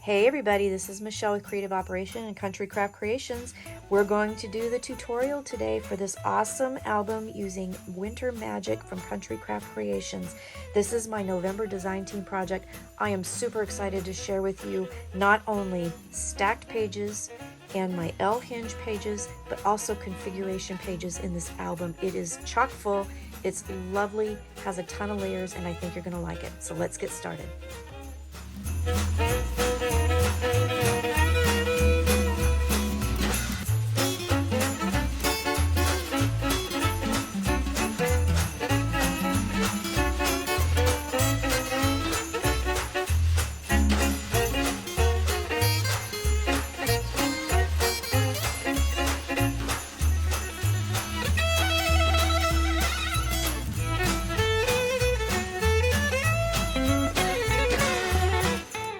Hey everybody, this is Michelle with Creative Operation and Country Craft Creations. We're going to do the tutorial today for this awesome album using Winter Magic from Country Craft Creations. This is my November design team project. I am super excited to share with you not only stacked pages and my L hinge pages, but also configuration pages in this album. It is chock full, it's lovely, has a ton of layers, and I think you're gonna like it. So let's get started.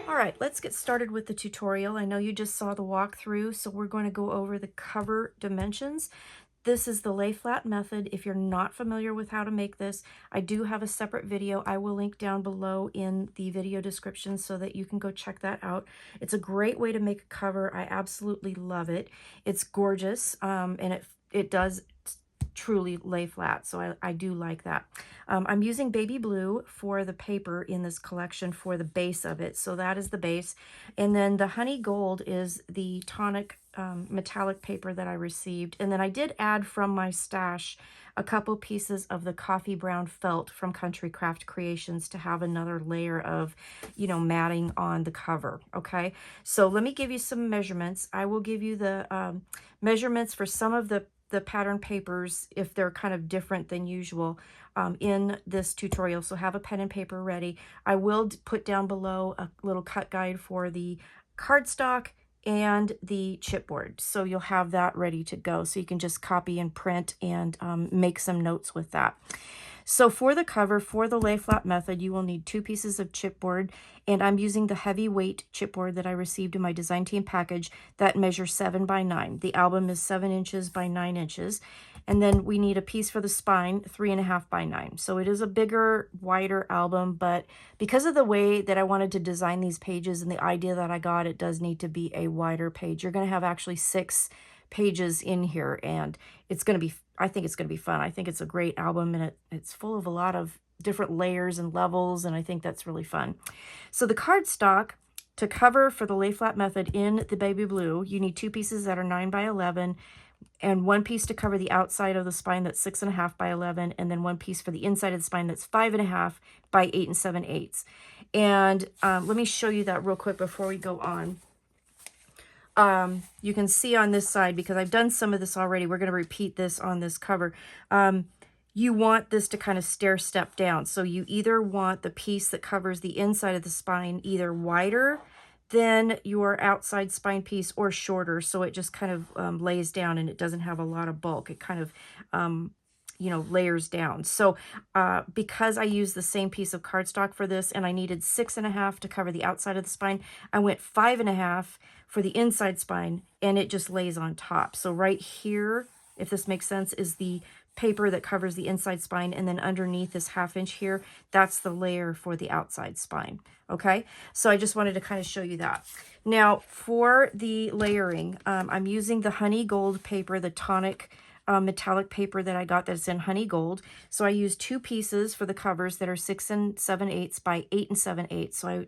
Alright, let's get started with the tutorial. I know you just saw the walkthrough, so we're going to go over the cover dimensions. This is the lay flat method. If you're not familiar with how to make this, I do have a separate video. I will link down below in the video description so that you can go check that out. It's a great way to make a cover. I absolutely love it. It's gorgeous, and it does truly lay flat, so I do like that. I'm using baby blue for the paper in this collection for the base of it, so that is the base. And then the honey gold is the Tonic metallic paper that I received. And then I did add from my stash a couple pieces of the coffee brown felt from Country Craft Creations to have another layer of, matting on the cover. Okay, so let me give you some measurements. I will give you the measurements for some of the pattern papers if they're kind of different than usual in this tutorial, so have a pen and paper ready. I will put down below a little cut guide for the cardstock and the chipboard, so you'll have that ready to go, so you can just copy and print and make some notes with that. So for the cover, for the lay flat method, you will need 2 pieces of chipboard, and I'm using the heavyweight chipboard that I received in my design team package that measures 7 by 9. The album is 7 inches by 9 inches. And then we need a piece for the spine, 3.5 by 9. So it is a bigger, wider album, but because of the way that I wanted to design these pages and the idea that I got, it does need to be a wider page. You're going to have actually 6 pages in here, and it's going to be, I think it's going to be fun. I think it's a great album, and it's full of a lot of different layers and levels, and I think that's really fun. So the cardstock to cover for the lay flat method in the baby blue, you need 2 pieces that are 9 by 11, and 1 piece to cover the outside of the spine that's 6.5 by 11, and then 1 piece for the inside of the spine that's 5.5 by 8 7/8. And let me show you that real quick before we go on. You can see on this side, because I've done some of this already, we're going to repeat this on this cover. You want this to kind of stair step down. So you either want the piece that covers the inside of the spine either wider than your outside spine piece or shorter, so it just kind of lays down and it doesn't have a lot of bulk. It kind of layers down. So because I used the same piece of cardstock for this and I needed 6.5 to cover the outside of the spine, I went 5.5 for the inside spine, and it just lays on top. So right here, if this makes sense, is the paper that covers the inside spine, and then underneath this 1/2 inch here, that's the layer for the outside spine. Okay, so I just wanted to kind of show you that. Now for the layering, I'm using the honey gold paper, the Tonic metallic paper that I got that's in honey gold. So I used 2 pieces for the covers that are 6 7/8 by 8 7/8. So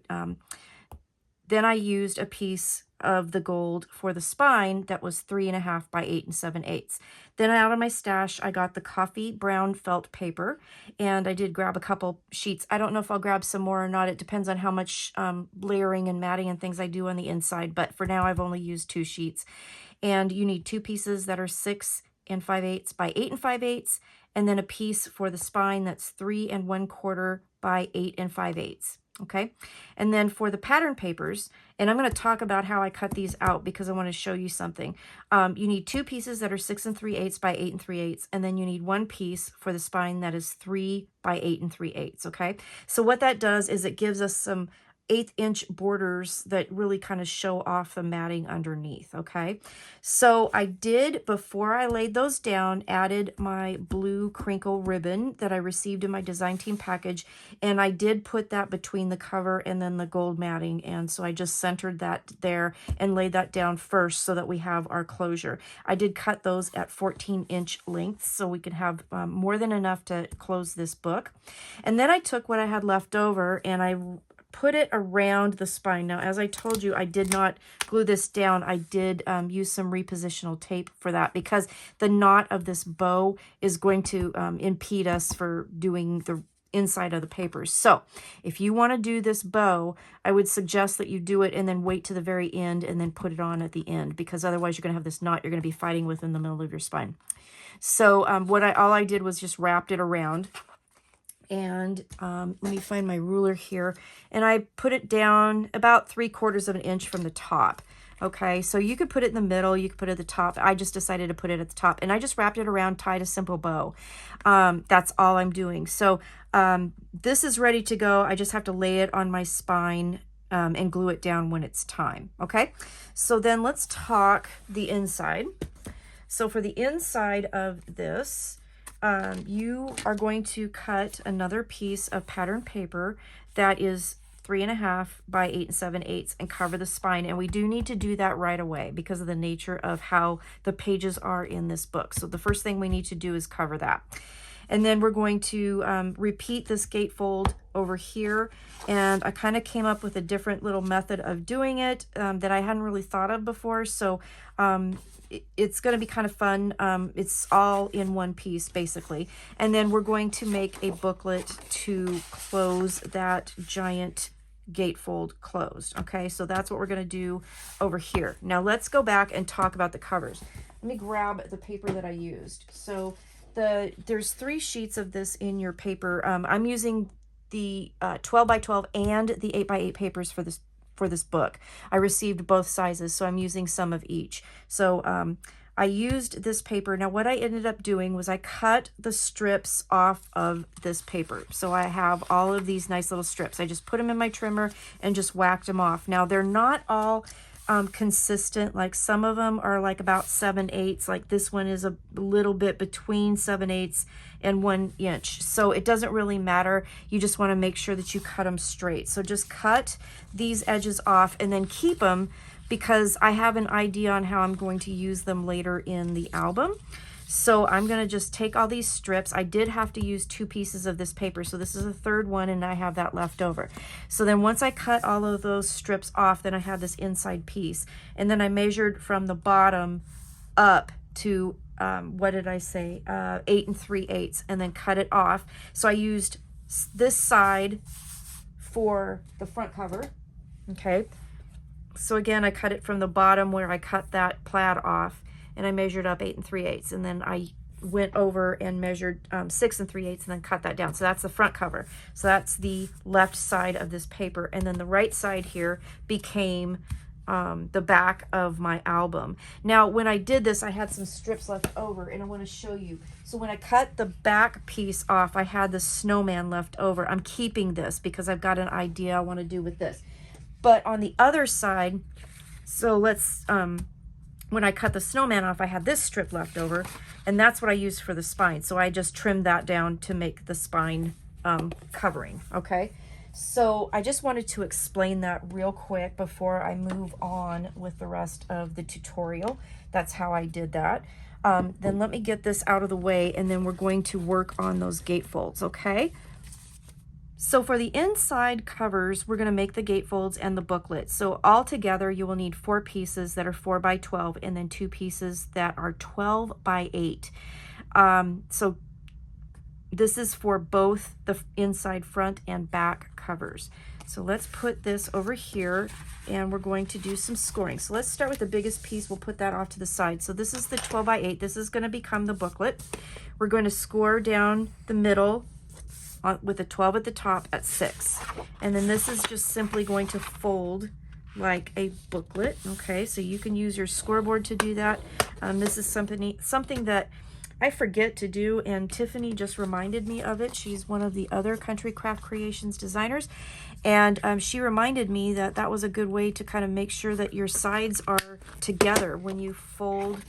then I used a piece of the gold for the spine that was 3.5 by 8 7/8. Then out of my stash, I got the coffee brown felt paper, and I did grab a couple sheets. I don't know if I'll grab some more or not. It depends on how much layering and matting and things I do on the inside, but for now I've only used 2 sheets. And you need 2 pieces that are 6 5/8 by 8 5/8, and then a piece for the spine that's 3 1/4 by 8 5/8. Okay, and then for the pattern papers, and I'm going to talk about how I cut these out because I want to show you something. You need 2 pieces that are 6 3/8 by 8 3/8, and then you need 1 piece for the spine that is 3 by 8 3/8. Okay, so what that does is it gives us some 1/8 inch borders that really kind of show off the matting underneath, okay? So I did, before I laid those down, added my blue crinkle ribbon that I received in my design team package, and I did put that between the cover and then the gold matting, and so I just centered that there and laid that down first so that we have our closure. I did cut those at 14-inch lengths so we could have more than enough to close this book. And then I took what I had left over and I put it around the spine. Now, as I told you, I did not glue this down. I did use some repositional tape for that because the knot of this bow is going to impede us for doing the inside of the papers. So if you want to do this bow, I would suggest that you do it and then wait to the very end and then put it on at the end, because otherwise you're going to have this knot you're going to be fighting with in the middle of your spine. So all I did was just wrapped it around. And let me find my ruler here, and I put it down about 3/4 of an inch from the top. Okay, so you could put it in the middle, you could put it at the top. I just decided to put it at the top, and I just wrapped it around, tied a simple bow. That's all I'm doing. So this is ready to go. I just have to lay it on my spine and glue it down when it's time. Okay, so then let's talk the inside. So for the inside of this, you are going to cut another piece of pattern paper that is 3.5 by 8 7/8 and cover the spine. And we do need to do that right away because of the nature of how the pages are in this book. So the first thing we need to do is cover that. And then we're going to repeat this gatefold over here. And I kind of came up with a different little method of doing it that I hadn't really thought of before. So it's going to be kind of fun. It's all in one piece, basically. And then we're going to make a booklet to close that giant gatefold closed. Okay, so that's what we're going to do over here. Now let's go back and talk about the covers. Let me grab the paper that I used. So there's 3 sheets of this in your paper. I'm using the 12 by 12 and the 8 by 8 papers for this book. I received both sizes, so I'm using some of each. So I used this paper. Now what I ended up doing was I cut the strips off of this paper. So I have all of these nice little strips. I just put them in my trimmer and just whacked them off. Now they're not all consistent. Like some of them are like about 7/8. Like this one is a little bit between 7/8 and 1 inch. So it doesn't really matter. You just want to make sure that you cut them straight. So just cut these edges off and then keep them, because I have an idea on how I'm going to use them later in the album. So I'm going to just take all these strips. I did have to use 2 pieces of this paper, so this is a 3rd one, and I have that left over. So then once I cut all of those strips off, then I have this inside piece. And then I measured from the bottom up to, what did I say, 8 3/8, and then cut it off. So I used this side for the front cover, okay? So again, I cut it from the bottom where I cut that plaid off, and I measured up 8 3/8, and then I went over and measured 6 3/8 and then cut that down. So that's the front cover. So that's the left side of this paper, and then the right side here became the back of my album. Now when I did this, I had some strips left over, and I want to show you. So when I cut the back piece off, I had the snowman left over. I'm keeping this because I've got an idea I want to do with this. But on the other side, so let's when I cut the snowman off, I had this strip left over, and that's what I used for the spine. So I just trimmed that down to make the spine covering, okay? So I just wanted to explain that real quick before I move on with the rest of the tutorial. That's how I did that. Then let me get this out of the way, and then we're going to work on those gatefolds, okay? So for the inside covers, we're going to make the gatefolds and the booklet. So all together, you will need 4 pieces that are 4 by 12 and then 2 pieces that are 12 by 8. So this is for both the inside front and back covers. So let's put this over here, and we're going to do some scoring. So let's start with the biggest piece. We'll put that off to the side. So this is the 12 by 8. This is going to become the booklet. We're going to score down the middle with a 12 at the top at 6, and then this is just simply going to fold like a booklet. Okay, so you can use your scoreboard to do that. This is something that I forget to do, and Tiffany just reminded me of it. She's one of the other Country Craft Creations designers, And she reminded me that that was a good way to kind of make sure that your sides are together when you fold,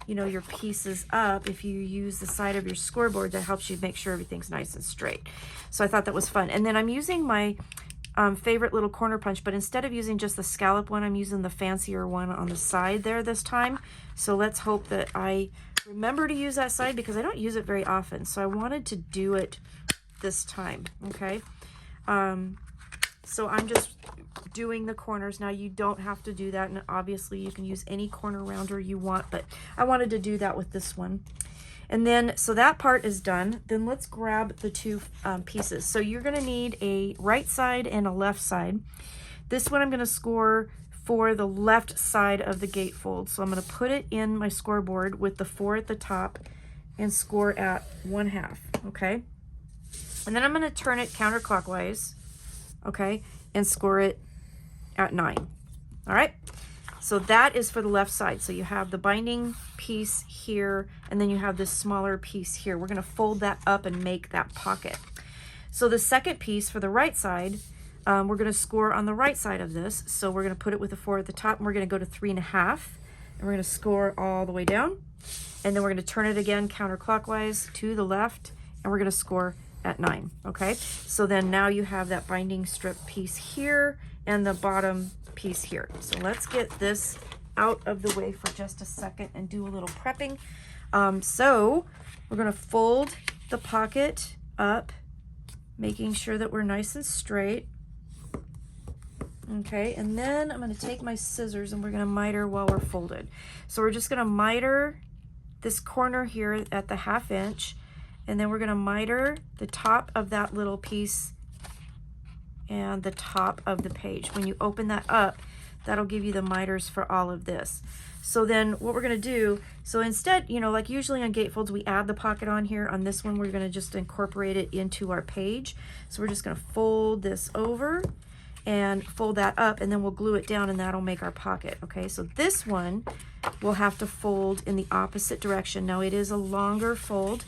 you know, your pieces up. If you use the side of your scoreboard, that helps you make sure everything's nice and straight. So I thought that was fun. And then I'm using my favorite little corner punch, but instead of using just the scallop one, I'm using the fancier one on the side there this time. So let's hope that I remember to use that side, because I don't use it very often. So I wanted to do it this time, okay? So I'm just doing the corners. Now you don't have to do that, and obviously you can use any corner rounder you want, but I wanted to do that with this one. And then, so that part is done. Then let's grab the two pieces. So you're gonna need a right side and a left side. This one I'm gonna score for the left side of the gatefold. So I'm gonna put it in my scoreboard with the 4 at the top and score at 1/2, okay? And then I'm gonna turn it counterclockwise, okay, and score it at 9, all right? So that is for the left side. So you have the binding piece here, and then you have this smaller piece here. We're gonna fold that up and make that pocket. So the second piece for the right side, we're gonna score on the right side of this. So we're gonna put it with the 4 at the top, and we're gonna go to 3.5, and we're gonna score all the way down. And then we're gonna turn it again counterclockwise to the left, and we're gonna score at 9, okay? So then now you have that binding strip piece here and the bottom piece here. So let's get this out of the way for just a second and do a little prepping. So we're gonna fold the pocket up, making sure that we're nice and straight. Okay, and then I'm gonna take my scissors and we're gonna miter while we're folded. So we're just gonna miter this corner here at the 1/2 inch, and then we're gonna miter the top of that little piece and the top of the page. When you open that up, that'll give you the miters for all of this. So then what we're gonna do, so instead, you know, like usually on gatefolds, we add the pocket on here. On this one, we're gonna just incorporate it into our page. So we're just gonna fold this over and fold that up, and then we'll glue it down, and that'll make our pocket, okay? So this one, we'll have to fold in the opposite direction. Now it is a longer fold,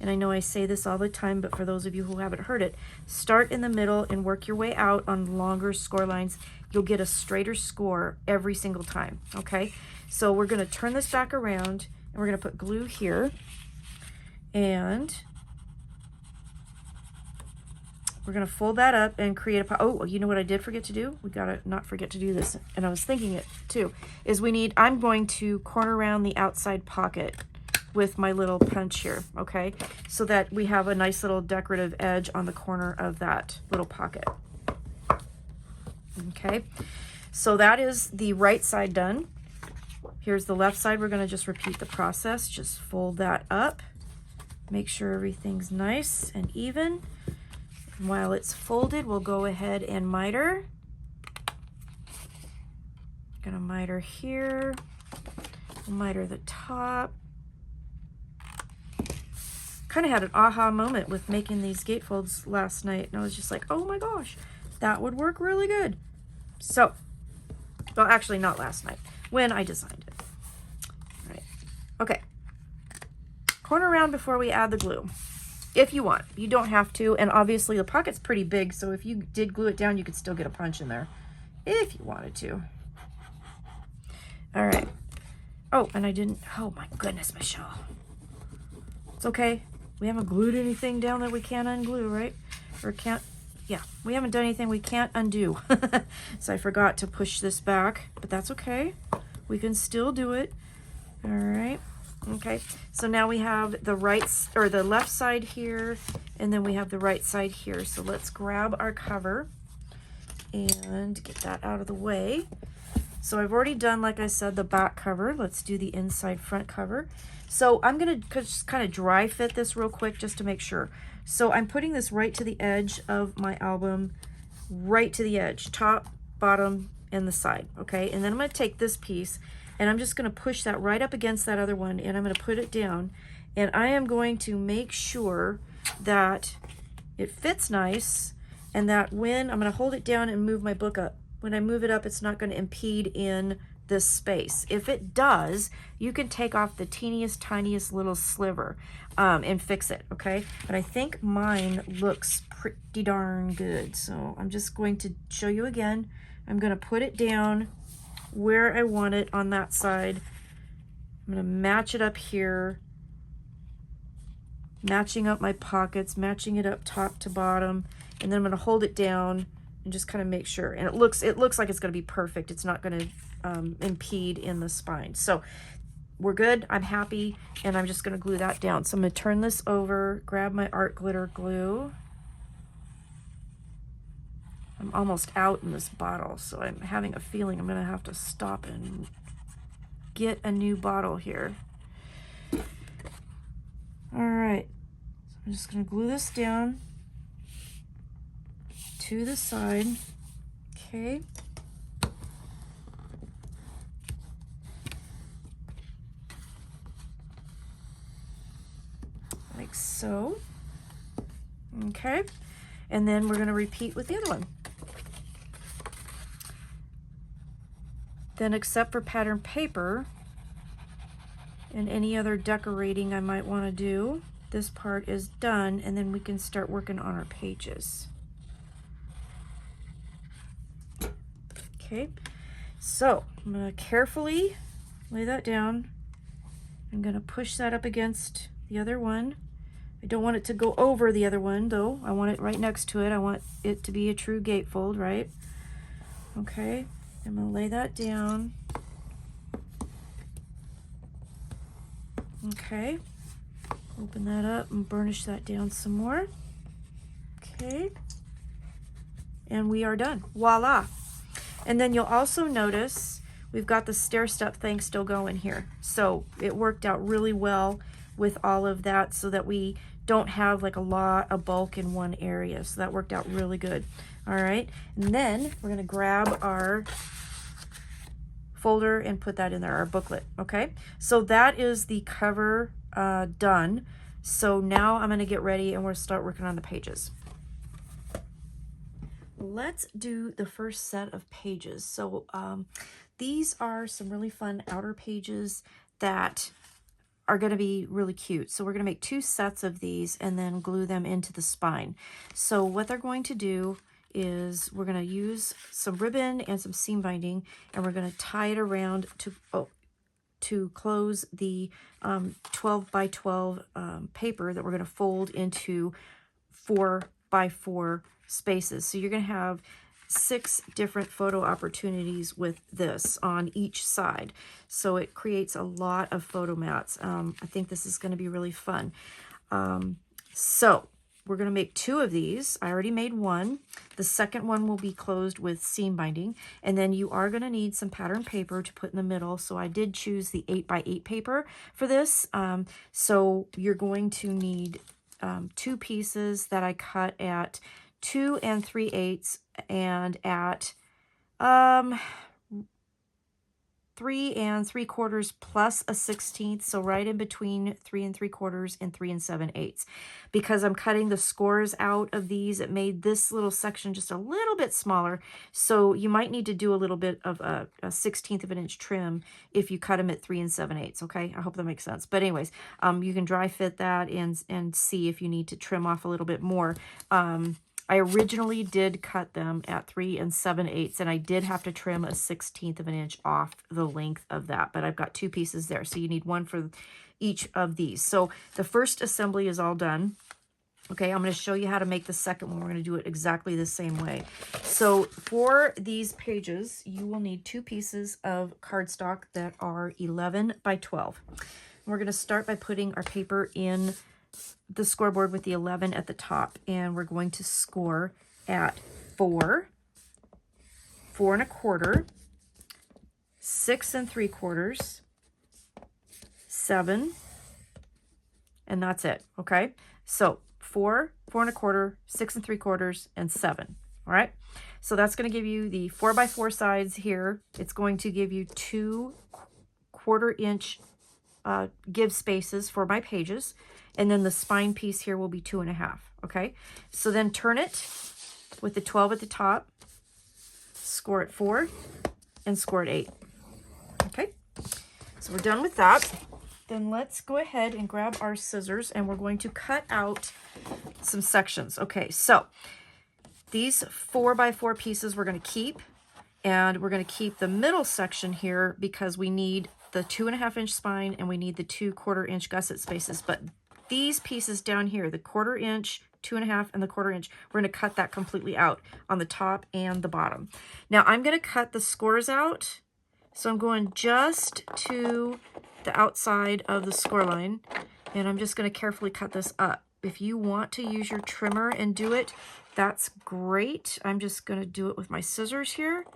and I know I say this all the time, but for those of you who haven't heard it, start in the middle and work your way out on longer score lines. You'll get a straighter score every single time, okay? So we're gonna turn this back around, and we're gonna put glue here, and we're gonna fold that up and create a, oh, you know what I did forget to do? We gotta not forget to do this, and I was thinking it too, is I'm going to corner around the outside pocket with my little punch here, okay? So that we have a nice little decorative edge on the corner of that little pocket. Okay, so that is the right side done. Here's the left side. We're gonna just repeat the process. Just fold that up, make sure everything's nice and even. And while it's folded, we'll go ahead and miter. Gonna miter here, we'll miter the top. Kind of had an aha moment with making these gatefolds last night, and I was just like, oh my gosh, that would work really good. So, well, actually not last night, when I designed it. All right, okay. Corner around before we add the glue, if you want. You don't have to, and obviously the pocket's pretty big, so if you did glue it down, you could still get a punch in there, if you wanted to. All right. Oh, and I didn't, oh my goodness, Michelle. It's okay. We haven't glued anything down that we can't unglue, right? Or can't, yeah, we haven't done anything we can't undo. So I forgot to push this back, but that's okay. We can still do it. All right, okay. So now we have the the left side here, and then we have the right side here. So let's grab our cover and get that out of the way. So I've already done, like I said, the back cover. Let's do the inside front cover. So I'm gonna just kind of dry fit this real quick just to make sure. So I'm putting this right to the edge of my album, right to the edge, top, bottom, and the side, okay? And then I'm gonna take this piece, and I'm just gonna push that right up against that other one, and I'm gonna put it down, and I am going to make sure that it fits nice, and that when I'm gonna hold it down and move my book up. when I move it up, it's not going to impede in this space. If it does, you can take off the teeniest, tiniest little sliver and fix it, okay? But I think mine looks pretty darn good. So I'm just going to show you again. I'm going to put it down where I want it on that side. I'm going to match it up here, matching up my pockets, matching it up top to bottom, and then I'm going to hold it down and just kind of make sure. And it looks like it's going to be perfect. It's not going to impede in the spine. So we're good. I'm happy, and I'm just going to glue that down. So I'm going to turn this over, grab my art glitter glue. I'm almost out in this bottle, so I'm having a feeling I'm going to have to stop and get a new bottle here. All right, so I'm just going to glue this down to the side. Okay. Like so. Okay. And then we're going to repeat with the other one. Then, except for pattern paper and any other decorating I might want to do, this part is done, and then we can start working on our pages. Okay, so I'm going to carefully lay that down. I'm going to push that up against the other one. I don't want it to go over the other one, though. I want it right next to it. I want it to be a true gatefold, right? Okay. I'm going to lay that down. Okay. Open that up and burnish that down some more. Okay. And we are done. Voila. And then you'll also notice we've got the stair step thing still going here. So it worked out really well with all of that so that we don't have like a lot of bulk in one area. So that worked out really good. All right. And then we're going to grab our folder and put that in there, our booklet. Okay. So that is the cover done. So now I'm going to get ready and we'll start working on the pages. Let's do the first set of pages. So these are some really fun outer pages that are going to be really cute. So we're going to make 2 sets of these and then glue them into the spine. So what they're going to do is we're going to use some ribbon and some seam binding, and we're going to tie it around to close the 12 by 12 paper that we're going to fold into 4 by 4 spaces. So you're going to have 6 different photo opportunities with this on each side. So it creates a lot of photo mats. I think this is going to be really fun. So we're going to make 2 of these. I already made 1. The second one will be closed with seam binding. And then you are going to need some pattern paper to put in the middle. So I did choose the 8 by 8 paper for this. So you're going to need 2 pieces that I cut at 2 3/8 and at 3 3/4 plus a 1/16, so right in between 3 3/4 and 3 7/8. Because I'm cutting the scores out of these, it made this little section just a little bit smaller, so you might need to do a little bit of a 1/16 of an inch trim if you cut them at 3 7/8. Okay, I hope that makes sense. But anyways, you can dry fit that and see if you need to trim off a little bit more. I originally did cut them at 3 7/8, and I did have to trim a 1/16 of an inch off the length of that, but I've got 2 pieces there, so you need 1 for each of these. So the first assembly is all done. Okay, I'm going to show you how to make the second one. We're going to do it exactly the same way. So for these pages, you will need 2 pieces of cardstock that are 11 by 12. We're going to start by putting our paper in the scoreboard with the 11 at the top, and we're going to score at 4, 4 1/4, 6 3/4, 7, and that's it. Okay, so 4, 4 1/4, 6 3/4, and 7. All right, so that's going to give you the 4 by 4 sides here. It's going to give you 2 1/4 inch give spaces for my pages. And then the spine piece here will be 2 1/2. Okay, so then turn it with the 12 at the top, score at 4 and score at 8. Okay, so we're done with that. Then let's go ahead and grab our scissors and we're going to cut out some sections. Okay, so these 4x4 pieces we're going to keep, and we're going to keep the middle section here because we need the 2.5-inch spine and we need the 2 1/4-inch gusset spaces. But these pieces down here, the 1/4 inch, 2.5, and the 1/4 inch, we're going to cut that completely out on the top and the bottom. Now I'm going to cut the scores out. So I'm going just to the outside of the score line, and I'm just going to carefully cut this up. If you want to use your trimmer and do it, that's great. I'm just going to do it with my scissors here,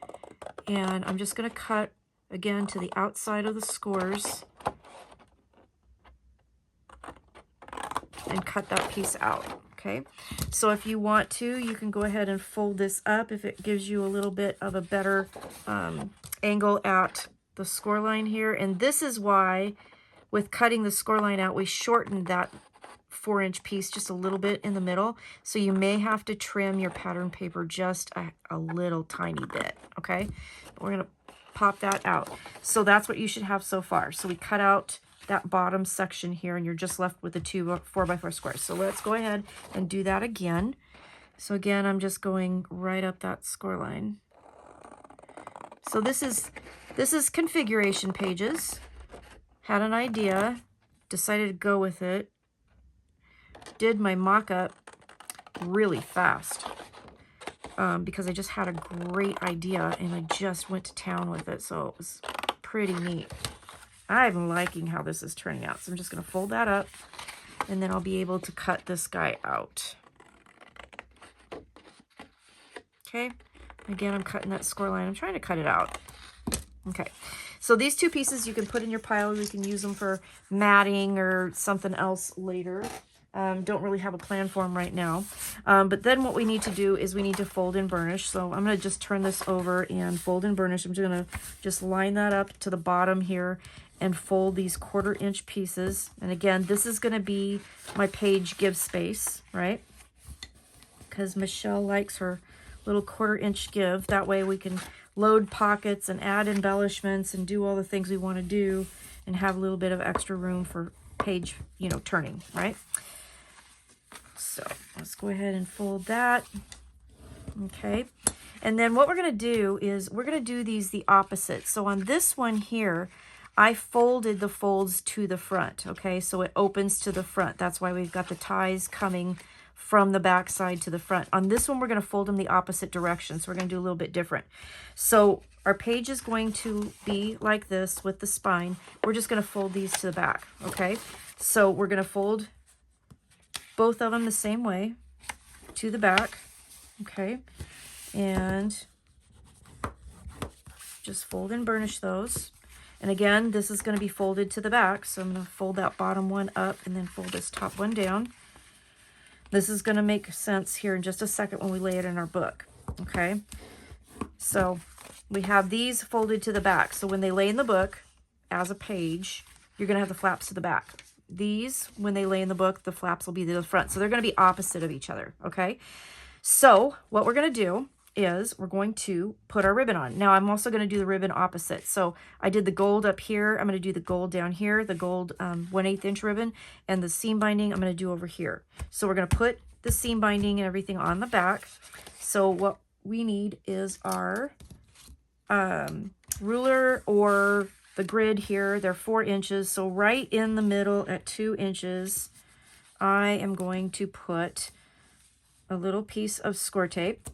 and I'm just going to cut again to the outside of the scores and cut that piece out. Okay, so if you want to, you can go ahead and fold this up if it gives you a little bit of a better angle at the score line here. And this is why with cutting the score line out, we shortened that 4-inch piece just a little bit in the middle. So you may have to trim your pattern paper just a little tiny bit. Okay, we're going to pop that out. So that's what you should have so far. So we cut out that bottom section here, and you're just left with the 2 4x4 squares. So let's go ahead and do that again. So again, I'm just going right up that score line. So this is configuration pages. Had an idea, decided to go with it. Did my mock-up really fast because I just had a great idea and I just went to town with it. So it was pretty neat. I'm liking how this is turning out. So I'm just going to fold that up, and then I'll be able to cut this guy out. Okay. Again, I'm cutting that score line. I'm trying to cut it out. Okay. So these 2 pieces you can put in your pile. You can use them for matting or something else later. Don't really have a plan for them right now. But then what we need to do is we need to fold and burnish. So I'm going to just turn this over and fold and burnish. I'm just going to just line that up to the bottom here and fold these 1/4-inch pieces. And again, this is going to be my page give space, right? Because Michelle likes her little 1/4-inch give. That way we can load pockets and add embellishments and do all the things we want to do and have a little bit of extra room for page, turning, right? So let's go ahead and fold that. Okay. And then what we're going to do is we're going to do these the opposite. So on this one here, I folded the folds to the front. Okay. So it opens to the front. That's why we've got the ties coming from the back side to the front. On this one, we're going to fold them the opposite direction. So we're going to do a little bit different. So our page is going to be like this with the spine. We're just going to fold these to the back. Okay. So we're going to fold both of them the same way to the back. Okay. And just fold and burnish those. And again, this is going to be folded to the back. So I'm going to fold that bottom one up and then fold this top one down. This is going to make sense here in just a second when we lay it in our book. Okay. So we have these folded to the back. So when they lay in the book as a page, you're going to have the flaps to the back. These, when they lay in the book, the flaps will be to the front. So they're going to be opposite of each other. Okay. So what we're going to do is we're going to put our ribbon on. Now I'm also going to do the ribbon opposite. So I did the gold up here. I'm going to do the gold down here, the gold 1/8 inch ribbon, and the seam binding I'm going to do over here. So we're going to put the seam binding and everything on the back. So what we need is our ruler or the grid here. They're 4 inches. So right in the middle at 2 inches, I am going to put a little piece of score tape.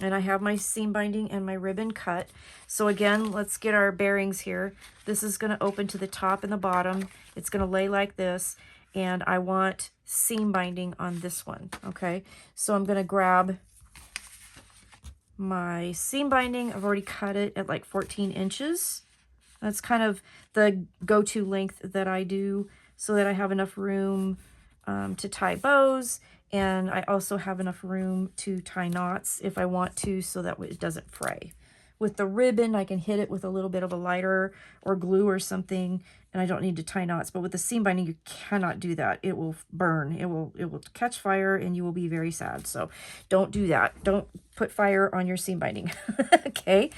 And I have my seam binding and my ribbon cut. So again, let's get our bearings here. This is going to open to the top and the bottom. It's going to lay like this. And I want seam binding on this one. Okay. So I'm going to grab my seam binding. I've already cut it at like 14 inches. That's kind of the go-to length that I do so that I have enough room to tie bows. And I also have enough room to tie knots if I want to, so that it doesn't fray. With the ribbon, I can hit it with a little bit of a lighter or glue or something, and I don't need to tie knots. But with the seam binding, you cannot do that. It will burn. It will catch fire, and you will be very sad. So don't do that. Don't put fire on your seam binding. Okay.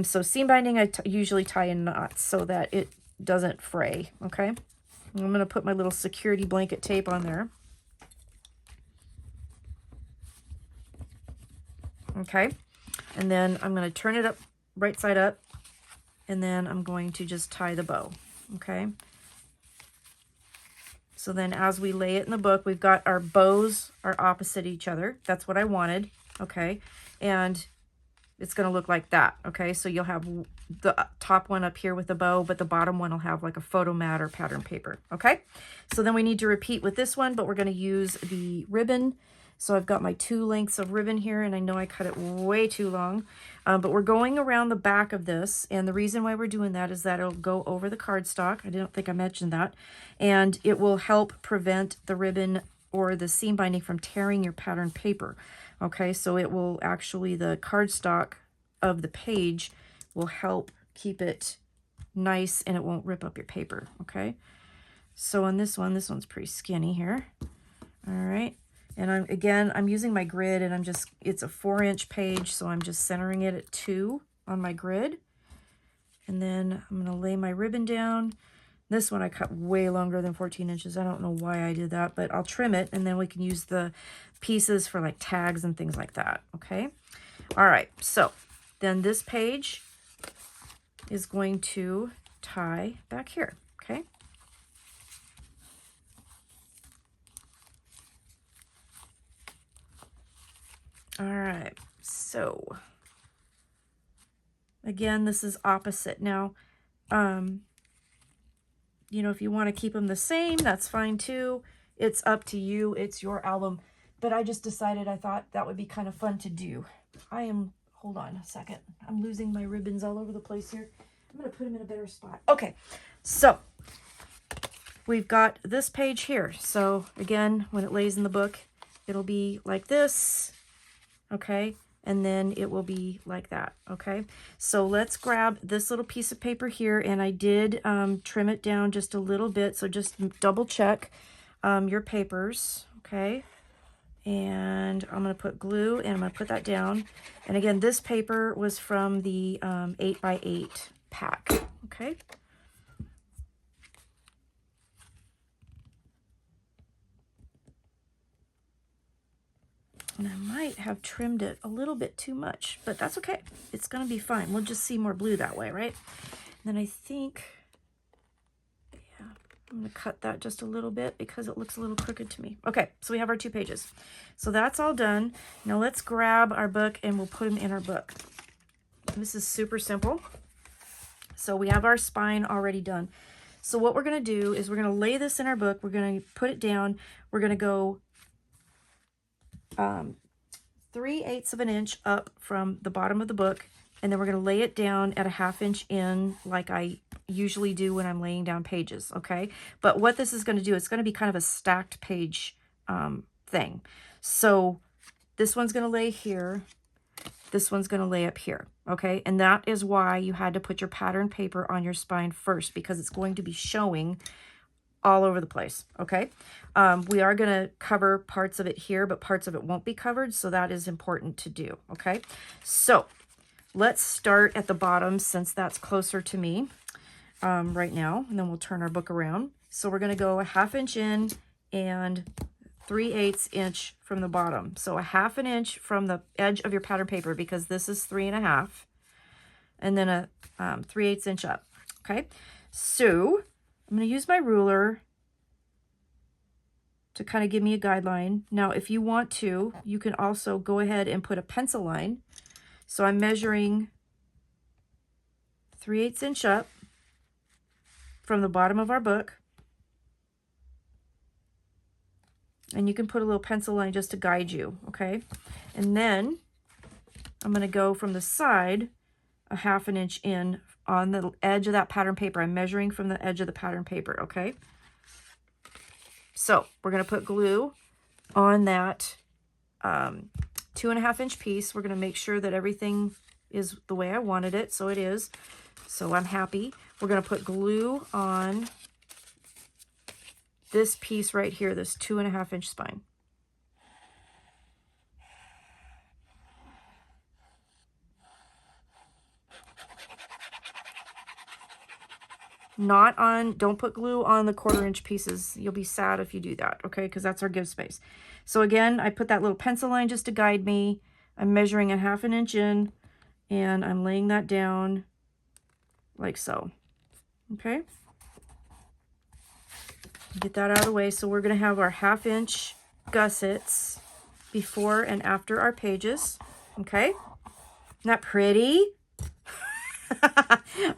So seam binding, I usually tie in knots so that it doesn't fray. Okay. I'm going to put my little security blanket tape on there. Okay. And then I'm going to turn it up, right side up, and then I'm going to just tie the bow. Okay. So then as we lay it in the book, we've got our bows are opposite each other. That's what I wanted. Okay. And it's going to look like that. Okay. So you'll have the top one up here with the bow, but the bottom one will have like a photo mat or pattern paper. Okay. So then we need to repeat with this one, but we're going to use the ribbon. So I've got my 2 lengths of ribbon here, and I know I cut it way too long, but we're going around the back of this. And the reason why we're doing that is that it'll go over the cardstock. I didn't think I mentioned that. And it will help prevent the ribbon or the seam binding from tearing your pattern paper. Okay, so it will actually, the cardstock of the page will help keep it nice and it won't rip up your paper. Okay, so on this one's pretty skinny here. All right. And I'm using my grid, and it's a 4-inch page, so I'm just centering it at 2 on my grid. And then I'm going to lay my ribbon down. This one I cut way longer than 14 inches. I don't know why I did that, but I'll trim it, and then we can use the pieces for like tags and things like that. Okay. All right. So then this page is going to tie back here. Okay. All right, so again, this is opposite. Now, you know, if you want to keep them the same, that's fine too. It's up to you. It's your album. But I just decided, I thought that would be kind of fun to do. Hold on a second. I'm losing my ribbons all over the place here. I'm going to put them in a better spot. Okay, so we've got this page here. So again, when it lays in the book, it'll be like this. Okay, and then it will be like that. Okay, so let's grab this little piece of paper here, and I did trim it down just a little bit, so just double check your papers. Okay, and I'm going to put glue, and I'm going to put that down. And again, this paper was from the 8x8 pack. Okay. And I might have trimmed it a little bit too much, but that's okay. It's going to be fine. We'll just see more blue that way, right? And then I think, yeah, I'm going to cut that just a little bit because it looks a little crooked to me. Okay, so we have our 2 pages. So that's all done. Now let's grab our book and we'll put them in our book. This is super simple. So we have our spine already done. So what we're going to do is we're going to lay this in our book. We're going to put it down. We're going to go 3/8 of an inch up from the bottom of the book, and then we're going to lay it down at a 1/2 inch in, like I usually do when I'm laying down pages. Okay, but what this is going to do, it's going to be kind of a stacked page thing. So this one's going to lay here, this one's going to lay up here. Okay, and that is why you had to put your pattern paper on your spine first, because it's going to be showing all over the place. Okay, we are going to cover parts of it here, but parts of it won't be covered, so that is important to do. Okay, so let's start at the bottom, since that's closer to me right now, and then we'll turn our book around. So we're going to go a 1/2 inch in and 3/8 inch from the bottom. So a 1/2 inch from the edge of your pattern paper, because this is 3.5, and then a 3/8 inch up. Okay, so I'm going to use my ruler to kind of give me a guideline. Now, if you want to, you can also go ahead and put a pencil line. So I'm measuring 3/8 inch up from the bottom of our book. And you can put a little pencil line just to guide you, okay? And then I'm going to go from the side a 1/2 inch in on the edge of that pattern paper. I'm measuring from the edge of the pattern paper, okay? So we're going to put glue on that 2.5 inch piece. We're going to make sure that everything is the way I wanted it, so it is. So I'm happy. We're going to put glue on this piece right here, this 2.5 inch spine. Not on, don't put glue on the 1/4 inch pieces. You'll be sad if you do that, okay? Because that's our give space. So again, I put that little pencil line just to guide me. I'm measuring a 1/2 inch in, and I'm laying that down like so, okay? Get that out of the way. So we're going to have our 1/2 inch gussets before and after our pages, okay? Isn't that pretty?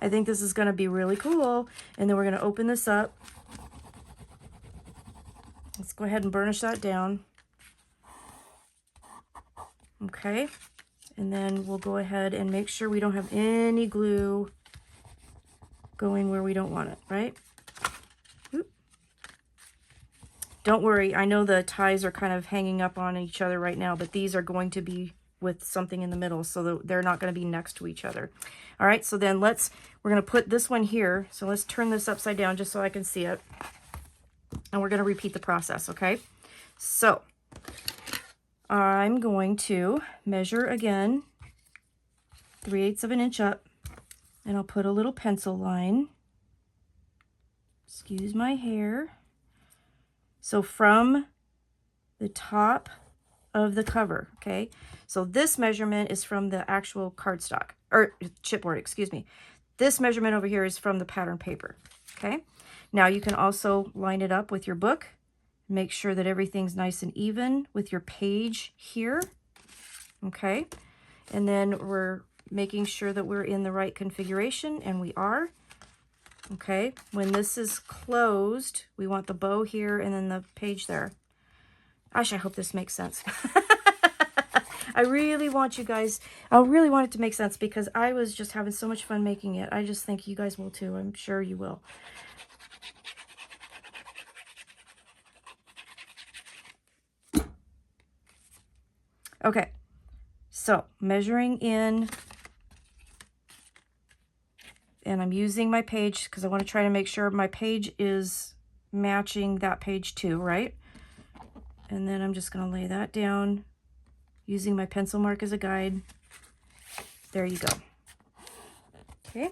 I think this is going to be really cool. And then we're going to open this up. Let's go ahead and burnish that down. Okay. And then we'll go ahead and make sure we don't have any glue going where we don't want it, right? Oop. Don't worry. I know the ties are kind of hanging up on each other right now, but these are going to be with something in the middle, so they're not going to be next to each other. All right, so then we're going to put this one here. So let's turn this upside down just so I can see it. And we're going to repeat the process, okay? So I'm going to measure again 3/8 of an inch up, and I'll put a little pencil line. Excuse my hair. So from the top of the cover, okay? So this measurement is from the actual cardstock, or chipboard, excuse me. This measurement over here is from the pattern paper, okay? Now you can also line it up with your book. Make sure that everything's nice and even with your page here, okay? And then we're making sure that we're in the right configuration, and we are, okay? When this is closed, we want the bow here and then the page there. Gosh, I hope this makes sense. I really want you guys, I really want it to make sense because I was just having so much fun making it. I just think you guys will too. I'm sure you will. Okay, so measuring in, and I'm using my page because I want to try to make sure my page is matching that page too, right? And then I'm just going to lay that down using my pencil mark as a guide. There you go. Okay.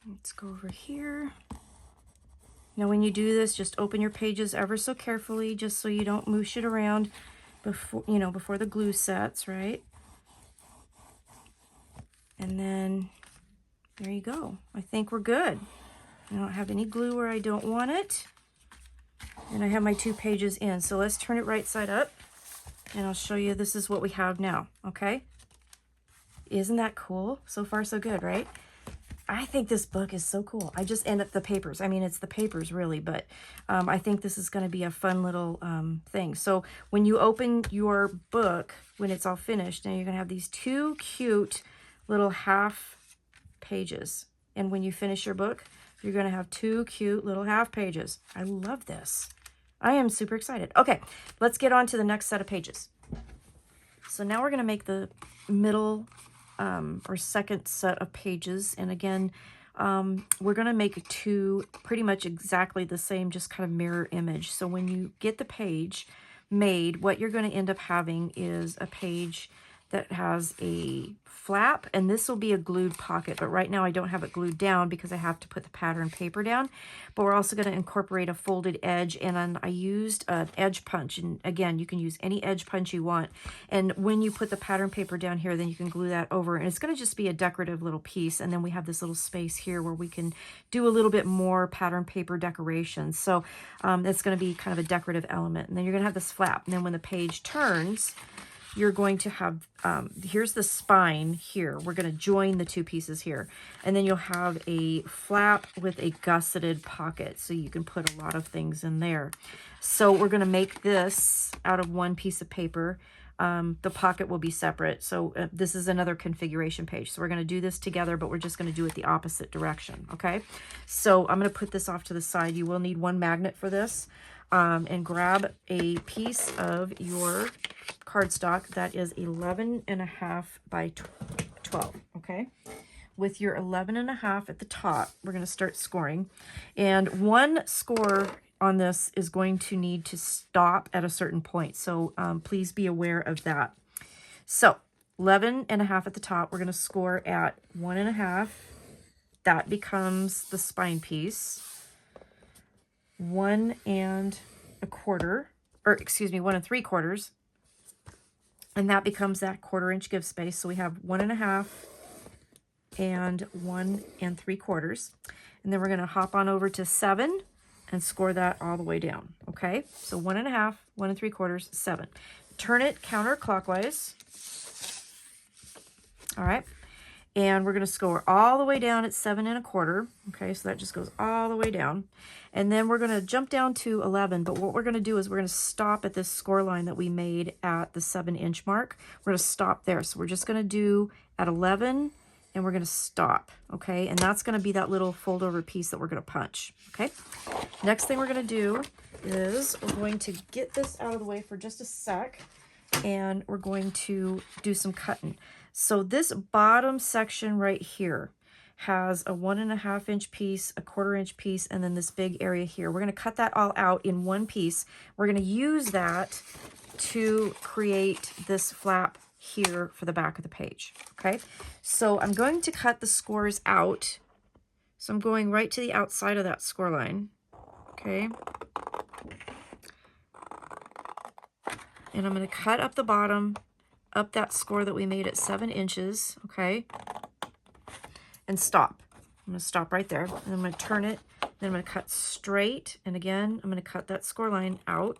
Let's go over here. Now when you do this, just open your pages ever so carefully, just so you don't moosh it around before, before the glue sets, right? And then there you go. I think we're good. I don't have any glue where I don't want it. And I have my 2 pages in. So let's turn it right side up and I'll show you this is what we have now, okay? Isn't that cool? So far so good, right? I think this book is so cool. I just end up the papers. I mean, it's the papers really, but I think this is going to be a fun little thing. So when you open your book, when it's all finished, now you're going to have these 2 cute little half pages. And when you finish your book, you're going to have 2 cute little half pages. I love this. I am super excited. Okay, let's get on to the next set of pages. So now we're going to make the middle or second set of pages. And again, we're going to make 2 pretty much exactly the same, just kind of mirror image. So when you get the page made, what you're going to end up having is a page that has a flap, and this will be a glued pocket, but right now I don't have it glued down because I have to put the pattern paper down. But we're also going to incorporate a folded edge, and I used an edge punch, and again, you can use any edge punch you want. And when you put the pattern paper down here, then you can glue that over, and it's going to just be a decorative little piece. And then we have this little space here where we can do a little bit more pattern paper decoration. So that's going to be kind of a decorative element. And then you're going to have this flap, and then when the page turns, you're going to have, here's the spine here. We're going to join the 2 pieces here. And then you'll have a flap with a gusseted pocket. So you can put a lot of things in there. So we're going to make this out of 1 piece of paper. The pocket will be separate. So this is another configuration page. So we're going to do this together, but we're just going to do it the opposite direction. Okay. So I'm going to put this off to the side. You will need 1 magnet for this. and grab a piece of your cardstock that is 11.5 by 12, okay? With your 11.5 at the top, we're going to start scoring. And one score on this is going to need to stop at a certain point. So please be aware of that. So 11.5 at the top, we're going to score at 1.5. That becomes the spine piece. 1 1/4, or excuse me, 1 3/4. And that becomes that 1/4 inch give space. So we have 1.5 and 1 3/4. And then we're going to hop on over to 7 and score that all the way down. Okay, so 1.5, 1 3/4, 7. Turn it counterclockwise. All right, and we're going to score all the way down at 7 1/4. Okay, so that just goes all the way down. And then we're going to jump down to 11, but what we're going to do is we're going to stop at this score line that we made at the 7-inch mark. We're going to stop there. So we're just going to do at 11, and we're going to stop, okay? And that's going to be that little fold over piece that we're going to punch, okay? Next thing we're going to do is we're going to get this out of the way for just a sec, and we're going to do some cutting. So this bottom section right here has a 1.5 inch piece, a 1/4 inch piece, and then this big area here. We're going to cut that all out in one piece. We're going to use that to create this flap here for the back of the page. Okay, so I'm going to cut the scores out. So I'm going right to the outside of that score line. Okay, and I'm going to cut up the bottom, up that score that we made at 7 inches. Okay, and stop. I'm going to stop right there, and I'm going to turn it, then I'm going to cut straight, and again I'm going to cut that score line out.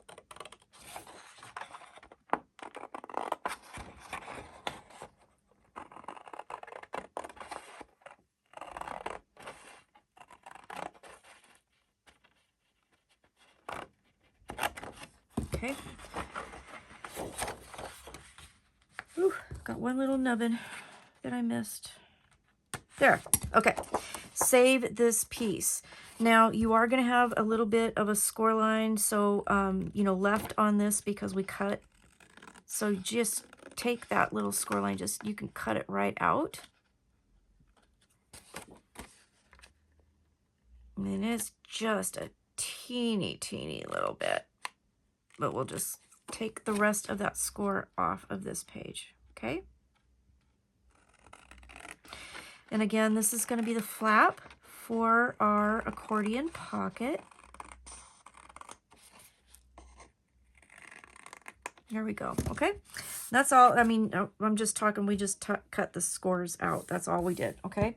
Okay. Ooh, got one little nubbin that I missed. There. Okay. Save this piece. Now you are going to have a little bit of a score line, so you know, left on this because we cut. So just take that little score line. Just you can cut it right out. And it's just a teeny little bit. But we'll just take the rest of that score off of this page, okay? And again, this is going to be the flap for our accordion pocket. There we go, okay? That's all. I mean, I'm just talking, we just cut the scores out. That's all we did, okay?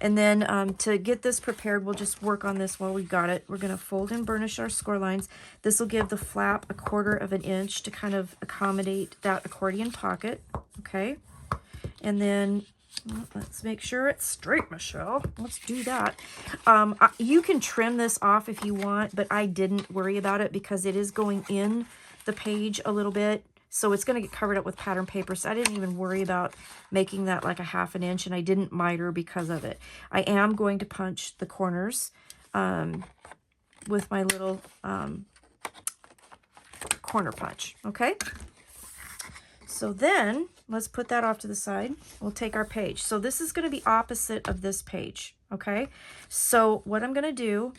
And then to get this prepared, we'll just work on this while we got it. We're going to fold and burnish our score lines. This will give the flap a 1/4 inch to kind of accommodate that accordion pocket, okay? And then let's make sure it's straight, Michelle. Let's do that. You can trim this off if you want, but I didn't worry about it because it is going in the page a little bit. So it's going to get covered up with pattern paper. So I didn't even worry about making that like a 1/2 inch, and I didn't miter because of it. I am going to punch the corners with my little corner punch, okay? So then let's put that off to the side. We'll take our page. So this is going to be opposite of this page, okay? So what I'm going to do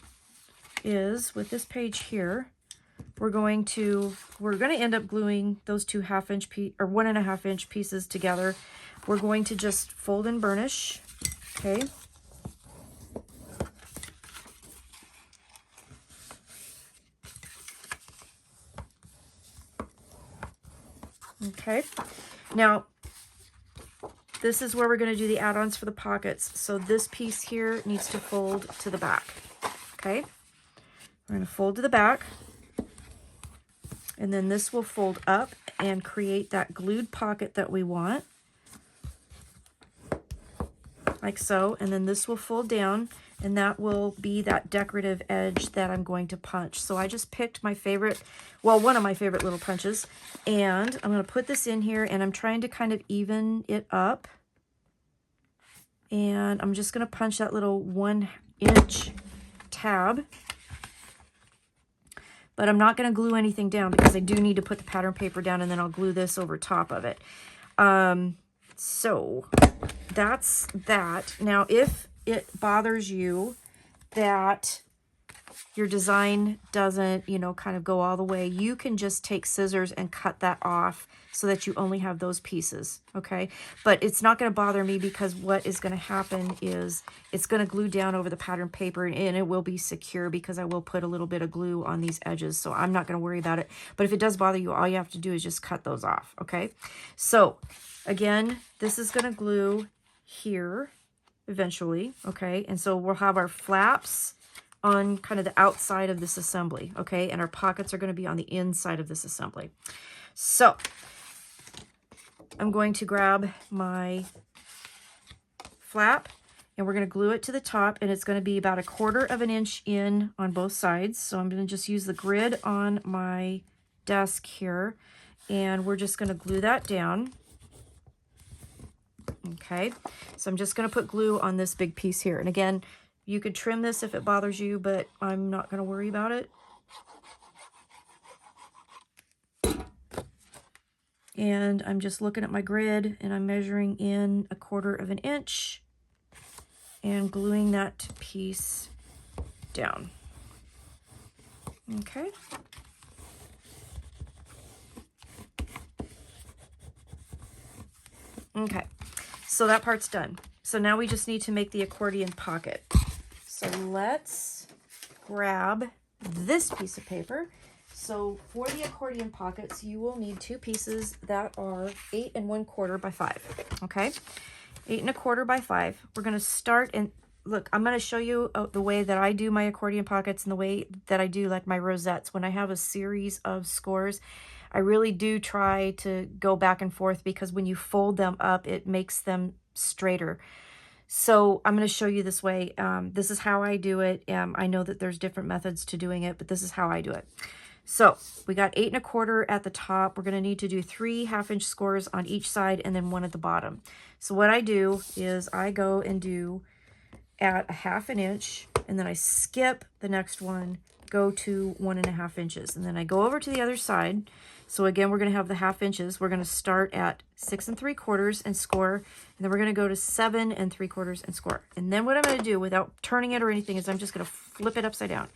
is with this page here, we're going to end up gluing those two 1/2 inch or 1.5 inch pieces together. We're going to just fold and burnish, okay? Okay, now this is where we're going to do the add-ons for the pockets. So this piece here needs to fold to the back, okay? We're going to fold to the back, and then this will fold up and create that glued pocket that we want, like so. And then this will fold down, and that will be that decorative edge that I'm going to punch. So I just picked my favorite, well, one of my favorite little punches, and I'm going to put this in here, and I'm trying to kind of even it up. And I'm just going to punch that little 1 inch tab. but I'm not going to glue anything down because I do need to put the pattern paper down, and then I'll glue this over top of it. So that's that. Now, if it bothers you that your design doesn't, you know, kind of go all the way, you can just take scissors and cut that off so that you only have those pieces, okay? But it's not going to bother me because what is going to happen is it's going to glue down over the pattern paper, and it will be secure because I will put a little bit of glue on these edges, so I'm not going to worry about it. But if it does bother you, all you have to do is just cut those off, okay? So again, this is going to glue here eventually, okay? And so we'll have our flaps on kind of the outside of this assembly, okay? And our pockets are going to be on the inside of this assembly. So I'm going to grab my flap, and we're going to glue it to the top, and it's going to be about 1/4 inch in on both sides. So I'm going to just use the grid on my desk here, and we're just going to glue that down. Okay, so I'm just going to put glue on this big piece here. And again, you could trim this if it bothers you, but I'm not going to worry about it. And I'm just looking at my grid, and I'm measuring in 1/4 inch and gluing that piece down. Okay. Okay, so that part's done. So now we just need to make the accordion pocket. So let's grab this piece of paper. So for the accordion pockets, you will need 2 pieces that are 8 1/4 by 5. Okay, 8 1/4 by 5. We're going to start, and look, I'm going to show you the way that I do my accordion pockets and the way that I do like my rosettes. When I have a series of scores, I really do try to go back and forth because when you fold them up, it makes them straighter. So I'm going to show you this way. This is how I do it. I know that there's different methods to doing it, but this is how I do it. So we got 8 1/4 at the top. We're going to need to do 3 1/2 inch scores on each side and then 1 at the bottom. So what I do is I go and do at 1/2 inch, and then I skip the next one, go to 1 1/2 inches, and then I go over to the other side. So again, we're going to have the 1/2 inches. We're going to start at 6 3/4 and score, and then we're going to go to 7 3/4 and score. And then what I'm going to do without turning it or anything is I'm just going to flip it upside down.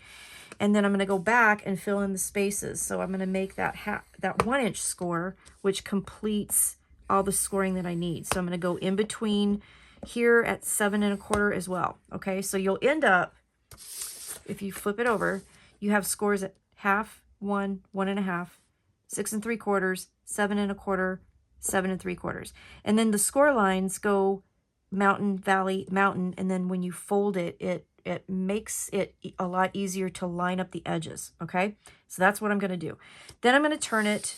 And then I'm going to go back and fill in the spaces. So I'm going to make that 1 inch score, which completes all the scoring that I need. So I'm going to go in between here at 7 1/4 as well. Okay, so you'll end up, if you flip it over, you have scores at 1/2, 1, 1 1/2, 6 3/4, 7 1/4, 7 3/4. And then the score lines go mountain, valley, mountain, and then when you fold it, it makes it a lot easier to line up the edges, okay? So that's what I'm going to do. Then I'm going to turn it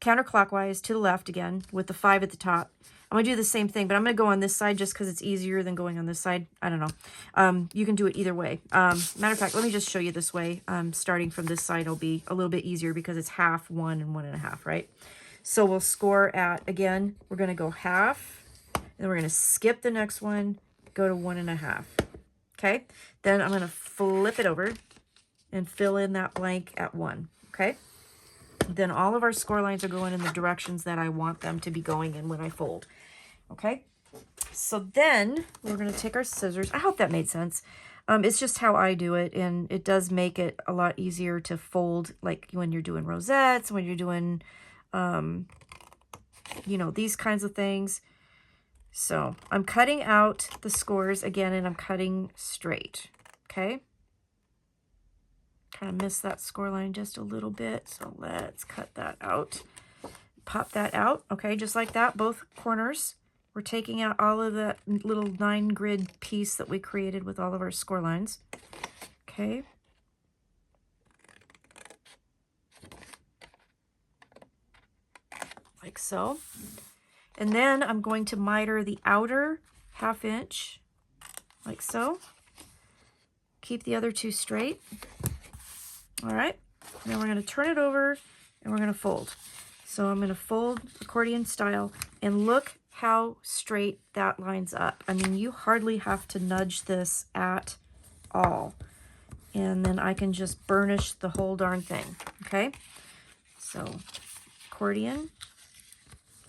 counterclockwise to the left again with the 5 at the top. I'm going to do the same thing, but I'm going to go on this side just because it's easier than going on this side. I don't know. You can do it either way. Matter of fact, let me just show you this way. Starting from this side will be a little bit easier because it's 1/2, 1, and 1 1/2, right? So we'll score at, again, we're going to go 1/2, and then we're going to skip the next one, go to 1 1/2. Okay? Then I'm going to flip it over and fill in that blank at 1. Okay? Then all of our score lines are going in the directions that I want them to be going in when I fold. Okay, so then we're going to take our scissors. I hope that made sense. It's just how I do it, and it does make it a lot easier to fold, like when you're doing rosettes, when you're doing, you know, these kinds of things. So I'm cutting out the scores again, and I'm cutting straight. Okay. Kind of missed that score line just a little bit, so let's cut that out. Pop that out. Okay, just like that, both corners. We're taking out all of that little 9 grid piece that we created with all of our score lines. Okay. Like so. And then I'm going to miter the outer 1/2 inch, like so. Keep the other 2 straight. All right. And then we're going to turn it over, and we're going to fold. So I'm going to fold accordion style, and look how straight that lines up. I mean, you hardly have to nudge this at all. and then I can just burnish the whole darn thing, okay? So, accordion.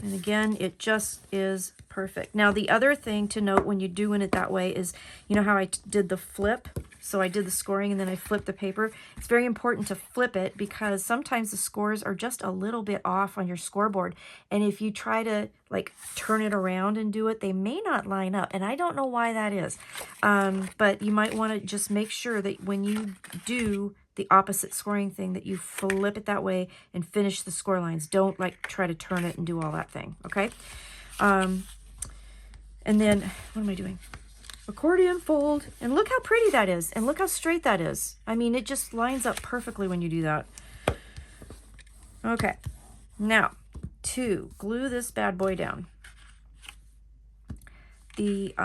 And again, it just is perfect. Now, the other thing to note when you're doing it that way is, you know how I did the flip? So I did the scoring and then I flipped the paper. It's very important to flip it because sometimes the scores are just a little bit off on your scoreboard. And if you try to like turn it around and do it, they may not line up. And I don't know why that is. But you might want to just make sure that when you do the opposite scoring thing that you flip it that way and finish the score lines. Don't like try to turn it and do all that thing, okay? And then, what am I doing? Accordion fold, and look how pretty that is, and look how straight that is. I mean, it just lines up perfectly when you do that. Okay, now to glue this bad boy down. The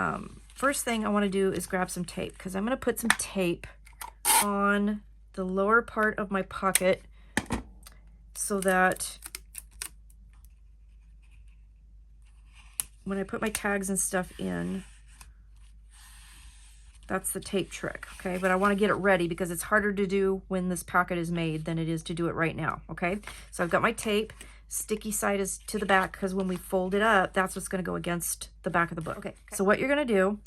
first thing I want to do is grab some tape, because I'm going to put some tape on the lower part of my pocket so that when I put my tags and stuff in, that's the tape trick, okay? But I want to get it ready because it's harder to do when this pocket is made than it is to do it right now, okay? So I've got my tape. Sticky side is to the back because when we fold it up, that's what's going to go against the back of the book. Okay. So what you're going to do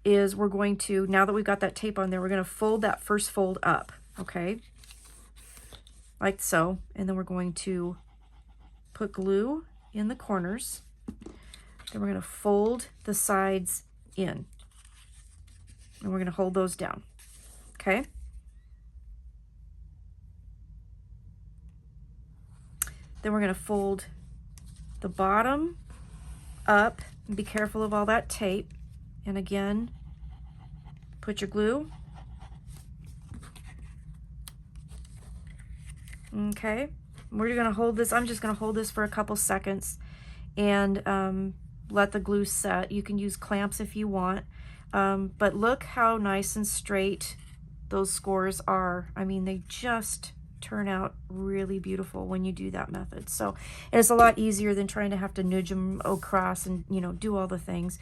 is we're going to, now that we've got that tape on there, we're going to fold that first fold up, okay? Like so. And then we're going to put glue in the corners. Then we're going to fold the sides in. And we're going to hold those down, okay? Then we're going to fold the bottom up. And be careful of all that tape. And again, put your glue. Okay, we're going to hold this. I'm just going to hold this for a couple seconds and let the glue set. You can use clamps if you want. But look how nice and straight those scores are. I mean, they just turn out really beautiful when you do that method. So it's a lot easier than trying to have to nudge them across and, you know, do all the things.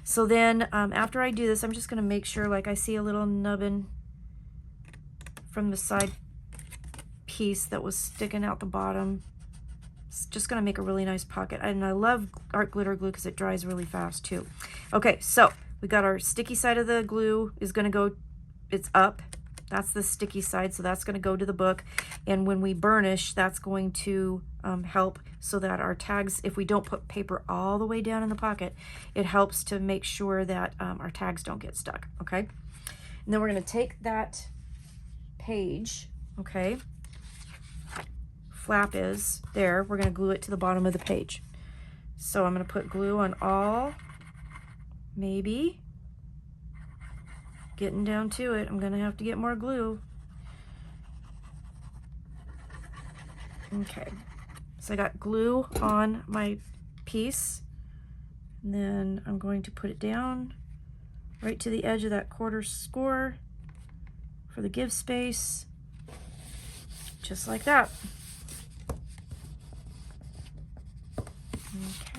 So then after I do this, I'm just going to make sure, like I see a little nubbin from the side piece that was sticking out the bottom. It's just going to make a really nice pocket. And I love art glitter glue because it dries really fast too. Okay, so we got our sticky side of the glue is going to go, it's up. That's the sticky side, so that's going to go to the book. And when we burnish, that's going to help so that our tags, if we don't put paper all the way down in the pocket, it helps to make sure that our tags don't get stuck, okay? And then we're going to take that page, okay? Flap is there. We're going to glue it to the bottom of the page. So I'm going to put glue on all, maybe. Getting down to it, I'm going to have to get more glue. Okay, so I got glue on my piece, and then I'm going to put it down right to the edge of that quarter score for the give space, just like that.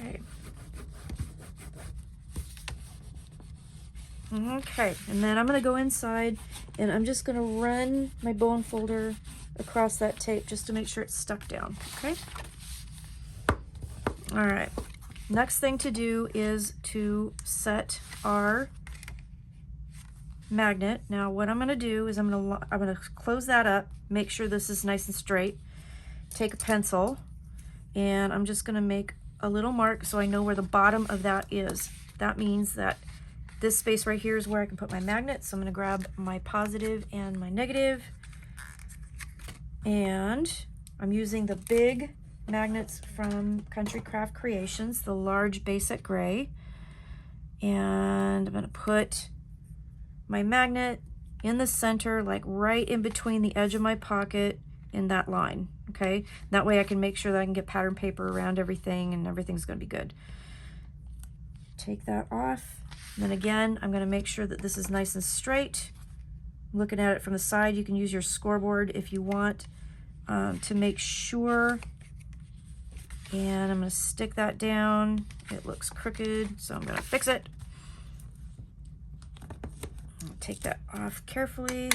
Okay. Okay, and then I'm going to go inside and I'm just going to run my bone folder across that tape just to make sure it's stuck down, okay? All right, next thing to do is to set our magnet. Now what I'm going to do is I'm going to close that up, make sure this is nice and straight, take a pencil, and I'm just going to make a little mark so I know where the bottom of that is. That means that this space right here is where I can put my magnet. So I'm going to grab my positive and my negative. And I'm using the big magnets from Country Craft Creations, the large basic gray. And I'm going to put my magnet in the center, like right in between the edge of my pocket in that line. Okay, that way I can make sure that I can get pattern paper around everything and everything's going to be good. Take that off. And then again, I'm going to make sure that this is nice and straight. Looking at it from the side, you can use your scoreboard if you want to make sure. And I'm going to stick that down. It looks crooked, so I'm going to fix it. I'll take that off carefully.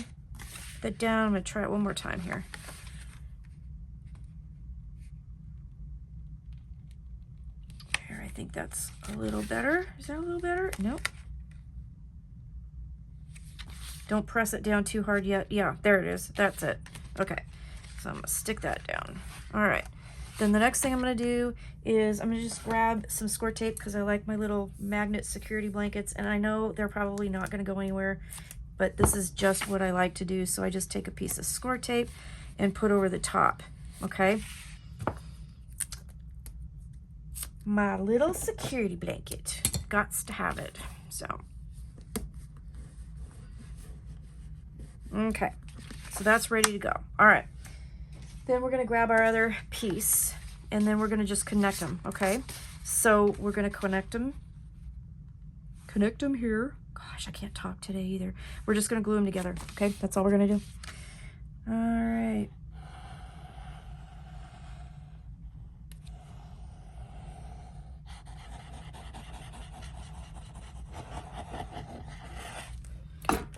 that down. I'm gonna try it one more time here. Here, I think that's a little better. Is that a little better? Nope. Don't press it down too hard yet. Yeah, there it is. That's it. Okay, so I'm gonna stick that down. All right, then the next thing I'm gonna do is I'm gonna just grab some score tape because I like my little magnet security blankets, and I know they're probably not gonna go anywhere, but this is just what I like to do. So I just take a piece of score tape and put over the top, okay? My little security blanket, gots to have it, so. Okay, so that's ready to go. All right, then we're gonna grab our other piece and then we're gonna just connect them, okay? So we're gonna connect them here. Gosh, I can't talk today either. We're just gonna glue them together, okay? That's all we're gonna do. All right.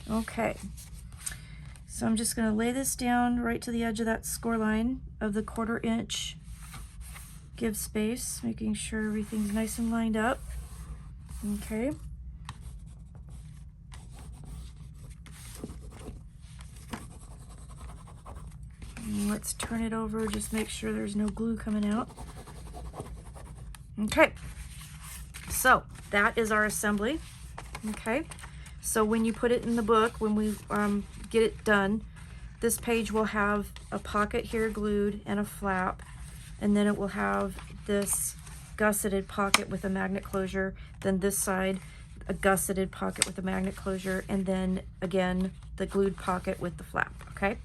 Okay. So I'm just gonna lay this down right to the edge of that score line of the 1/4 inch give space, making sure everything's nice and lined up. Okay. And let's turn it over, just make sure there's no glue coming out. Okay, so that is our assembly. Okay, so when you put it in the book, when we get it done, this page will have a pocket here glued and a flap, and then it will have this gusseted pocket with a magnet closure, then this side a gusseted pocket with a magnet closure, and then again the glued pocket with the flap. Okay,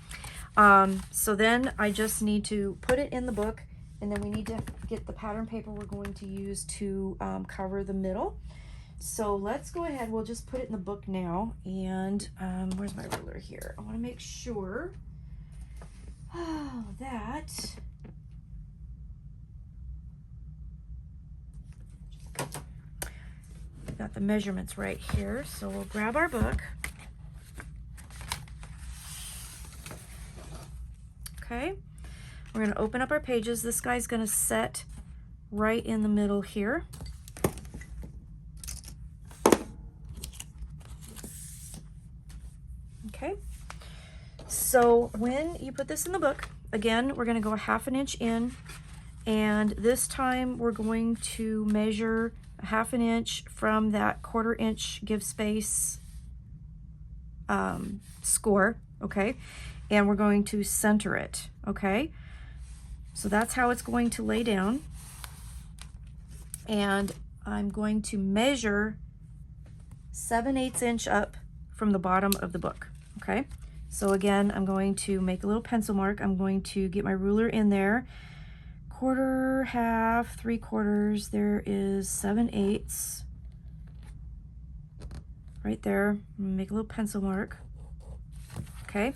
so then I just need to put it in the book, and then we need to get the pattern paper we're going to use to cover the middle. So let's go ahead, we'll just put it in the book now, and where's my ruler here? I want to make sure that got the measurements right here. So we'll grab our book. Okay, we're going to open up our pages. This guy's going to set right in the middle here. Okay, so when you put this in the book, again, we're going to go 1/2 inch in, and this time we're going to measure 1/2 inch from that 1/4 inch give space score, okay, and we're going to center it, okay? So that's how it's going to lay down, and I'm going to measure 7/8 inch up from the bottom of the book. Okay, so again, I'm going to make a little pencil mark. I'm going to get my ruler in there. 1/4, 1/2, 3/4, there is 7/8 right there. Make a little pencil mark. Okay,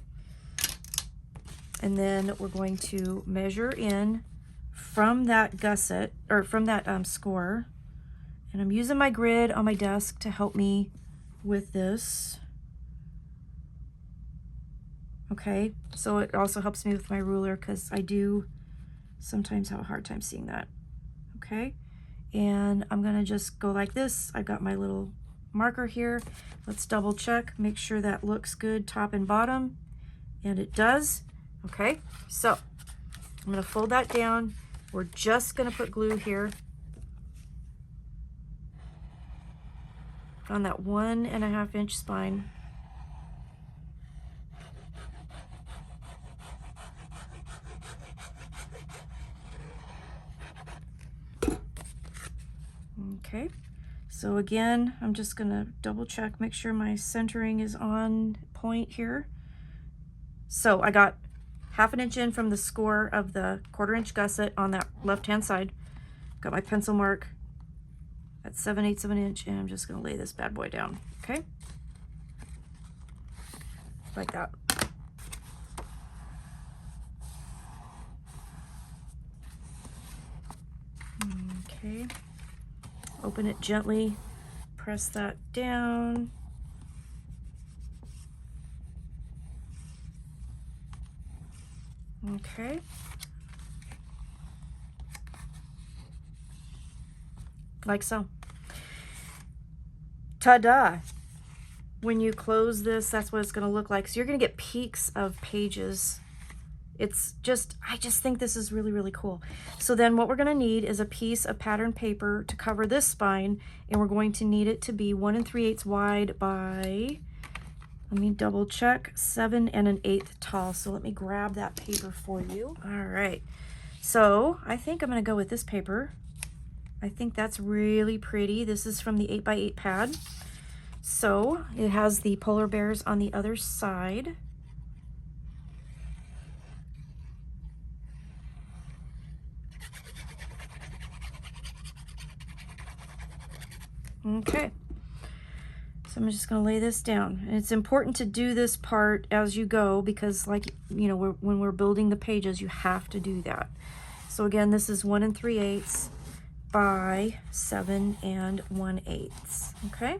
and then we're going to measure in from that gusset, or from that score, and I'm using my grid on my desk to help me with this. Okay, so it also helps me with my ruler because I do sometimes have a hard time seeing that. Okay, and I'm gonna just go like this. I've got my little marker here. Let's double check, make sure that looks good top and bottom, and it does. Okay, so I'm gonna fold that down. We're just gonna put glue here on that 1.5 inch spine. Okay, so again, I'm just gonna double check, make sure my centering is on point here. So I got 1/2 inch in from the score of the 1/4 inch gusset on that left-hand side. Got my pencil mark at 7/8 of an inch, and I'm just gonna lay this bad boy down, okay? Like that. Okay. Open it gently, press that down. Okay. Like so. Ta-da! When you close this, that's what it's going to look like. So you're going to get peaks of pages. It's just, I just think this is really, really cool. So then what we're going to need is a piece of pattern paper to cover this spine, and we're going to need it to be 1 3/8 wide by, let me double check, 7 1/8 tall. So let me grab that paper for you. All right. So I think I'm going to go with this paper. I think that's really pretty. This is from the 8x8 pad. So it has the polar bears on the other side. Okay, so I'm just going to lay this down. And it's important to do this part as you go because, like, you know, when we're building the pages, you have to do that. So again, this is 1 3/8 by 7 1/8. Okay.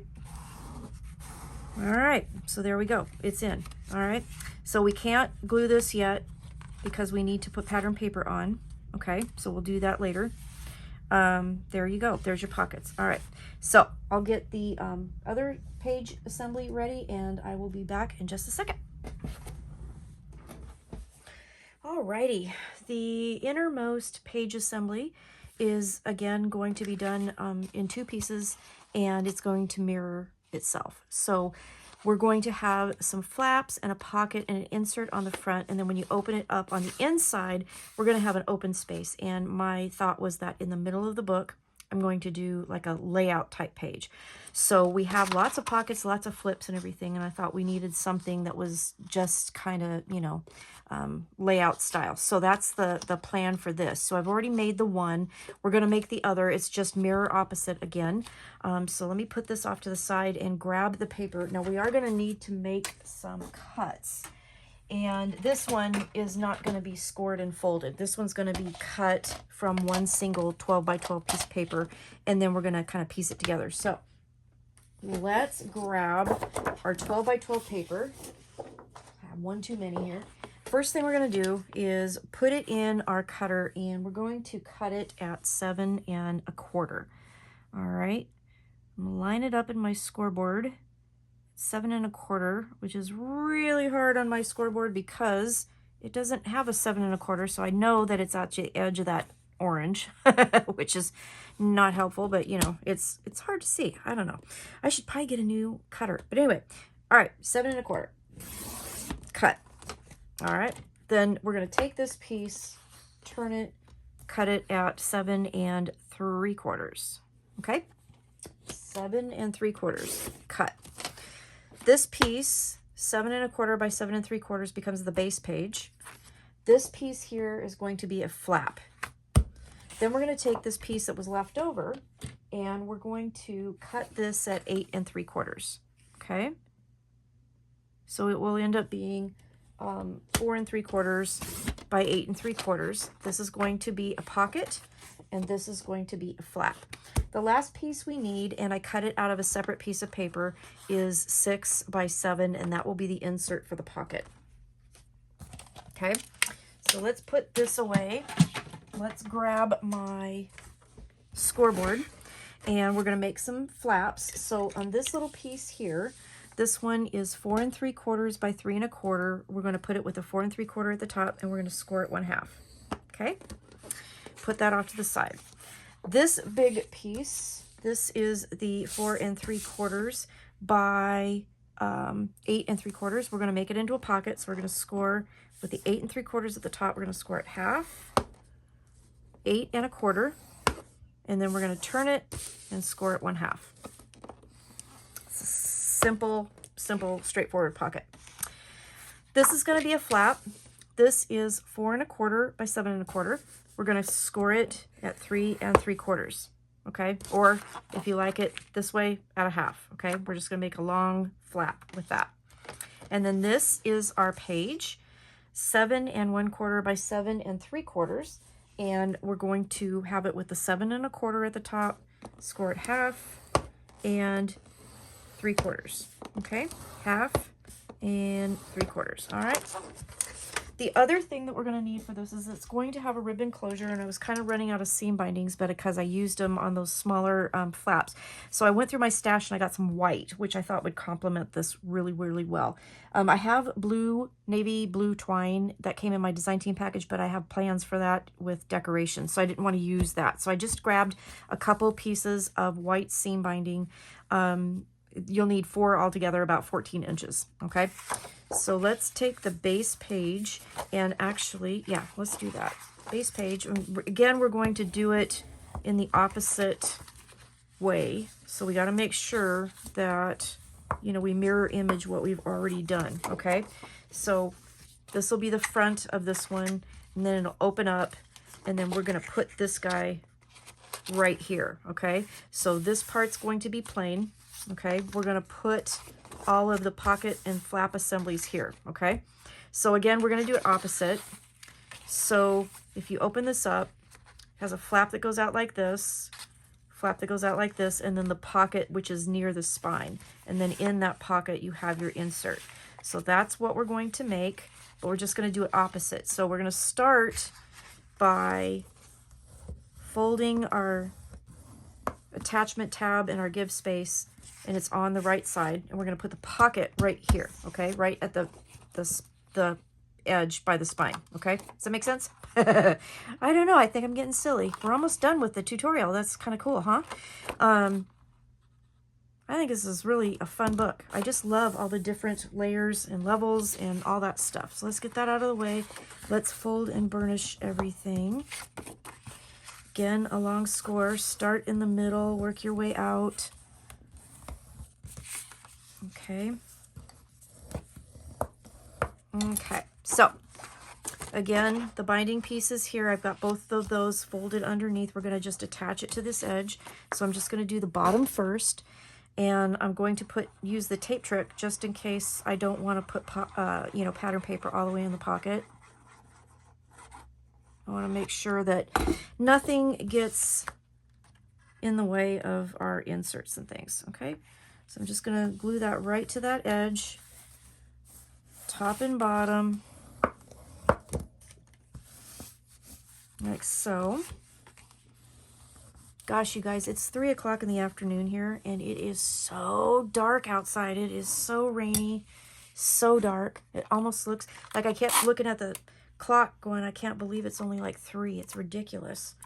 All right, so there we go. It's in. All right, so we can't glue this yet because we need to put pattern paper on. Okay, so we'll do that later. There you go. There's your pockets. All right, so I'll get the other page assembly ready and I will be back in just a second. All righty, the innermost page assembly is again going to be done in 2 pieces, and it's going to mirror itself. So we're going to have some flaps and a pocket and an insert on the front, and then when you open it up on the inside, we're going to have an open space. And my thought was that in the middle of the book, I'm going to do like a layout type page. So we have lots of pockets, lots of flips and everything, and I thought we needed something that was just kind of, you know, layout style. So that's the plan for this. So I've already made the one. We're going to make the other. It's just mirror opposite again. So let me put this off to the side and grab the paper. Now we are going to need to make some cuts. And this one is not going to be scored and folded. This one's going to be cut from one single 12 by 12 piece of paper, and then we're going to kind of piece it together. So let's grab our 12 by 12 paper. I have one too many here. First thing we're going to do is put it in our cutter, and we're going to cut it at 7 1/4. All right, I'm going to line it up in my scoreboard. 7 1/4, which is really hard on my scoreboard because it doesn't have a 7 1/4, so I know that it's at the edge of that orange, which is not helpful, but you know, it's hard to see. I don't know. I should probably get a new cutter. But anyway, all right, 7 1/4. Cut. All right, then we're going to take this piece, turn it, cut it at 7 3/4. Okay, 7 3/4. Cut. This piece, 7 1/4 by 7 3/4, becomes the base page. This piece here is going to be a flap. Then we're going to take this piece that was left over, and we're going to cut this at 8 3/4. Okay, so it will end up being 4 3/4 by 8 3/4. This is going to be a pocket, and this is going to be a flap. The last piece we need, and I cut it out of a separate piece of paper, is 6 by 7, and that will be the insert for the pocket. Okay, so let's put this away. Let's grab my scoreboard, and we're going to make some flaps. So on this little piece here, this one is 4 3/4 by 3 1/4. We're going to put it with a 4 3/4 at the top, and we're going to score it 1/2. Okay, put that off to the side. This big piece, this is the 4 3/4 by 8 3/4. We're going to make it into a pocket, so we're going to score with the 8 3/4 at the top. We're going to score it 1/2, 8 1/4, and then we're going to turn it and score it 1/2. It's a simple, straightforward pocket. This is going to be a flap. This is 4 1/4 by 7 1/4. We're going to score it at 3 3/4. Okay, or if you like it this way, at 1/2. Okay, we're just going to make a long flap with that. And then this is our page, 7 1/4 by 7 3/4, and we're going to have it with the 7 1/4 at the top, score it 1/2 and 3/4. Okay, 1/2 and 3/4. All right, The other thing that we're going to need for this is it's going to have a ribbon closure, and I was kind of running out of seam bindings, but because I used them on those smaller flaps. So I went through my stash and I got some white, which I thought would complement this really, really well. I have navy blue twine that came in my design team package, but I have plans for that with decoration, so I didn't want to use that. So I just grabbed a couple pieces of white seam binding. You'll need 4 altogether, about 14 inches, okay? So let's take the base page and actually, yeah, let's do that. Base page, again, we're going to do it in the opposite way. So we got to make sure that, you know, we mirror image what we've already done, okay? So this will be the front of this one, and then it'll open up, and then we're going to put this guy right here, okay? So this part's going to be plain, okay? We're going to put all of the pocket and flap assemblies here, okay? So again, we're going to do it opposite. So if you open this up, it has a flap that goes out like this, flap that goes out like this, and then the pocket, which is near the spine. And then in that pocket, you have your insert. So that's what we're going to make, but we're just going to do it opposite. So we're going to start by folding our attachment tab and our give space, and it's on the right side, and we're going to put the pocket right here, okay, right at the edge by the spine, okay? Does that make sense? I don't know, I think I'm getting silly. We're almost done with the tutorial. That's kind of cool, huh? I think this is really a fun book. I just love all the different layers and levels and all that stuff. So let's get that out of the way. Let's fold and burnish everything. Again, a long score. Start in the middle, work your way out. Okay. Okay, so again, the binding pieces here, I've got both of those folded underneath. We're going to just attach it to this edge. So I'm just going to do the bottom first, and I'm going to use the tape trick just in case I don't want to put you know, pattern paper all the way in the pocket. I want to make sure that nothing gets in the way of our inserts and things, okay? So I'm just going to glue that right to that edge, top and bottom, like so. Gosh, you guys, it's 3 o'clock in the afternoon here, and it is so dark outside. It is so rainy, so dark. It almost looks like I kept looking at the clock going, I can't believe it's only like 3. It's ridiculous.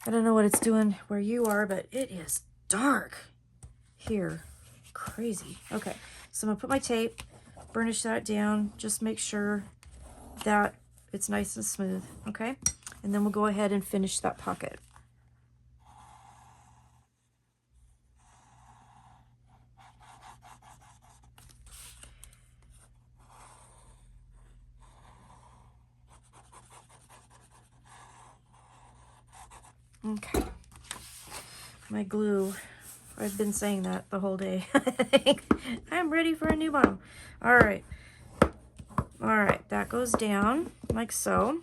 I don't know what it's doing where you are, but it is dark here. Crazy. Okay, so I'm going to put my tape, burnish that down, just make sure that it's nice and smooth, okay? And then we'll go ahead and finish that pocket. Okay, my glue, I've been saying that the whole day. I'm ready for a new bottle. All right, that goes down like so.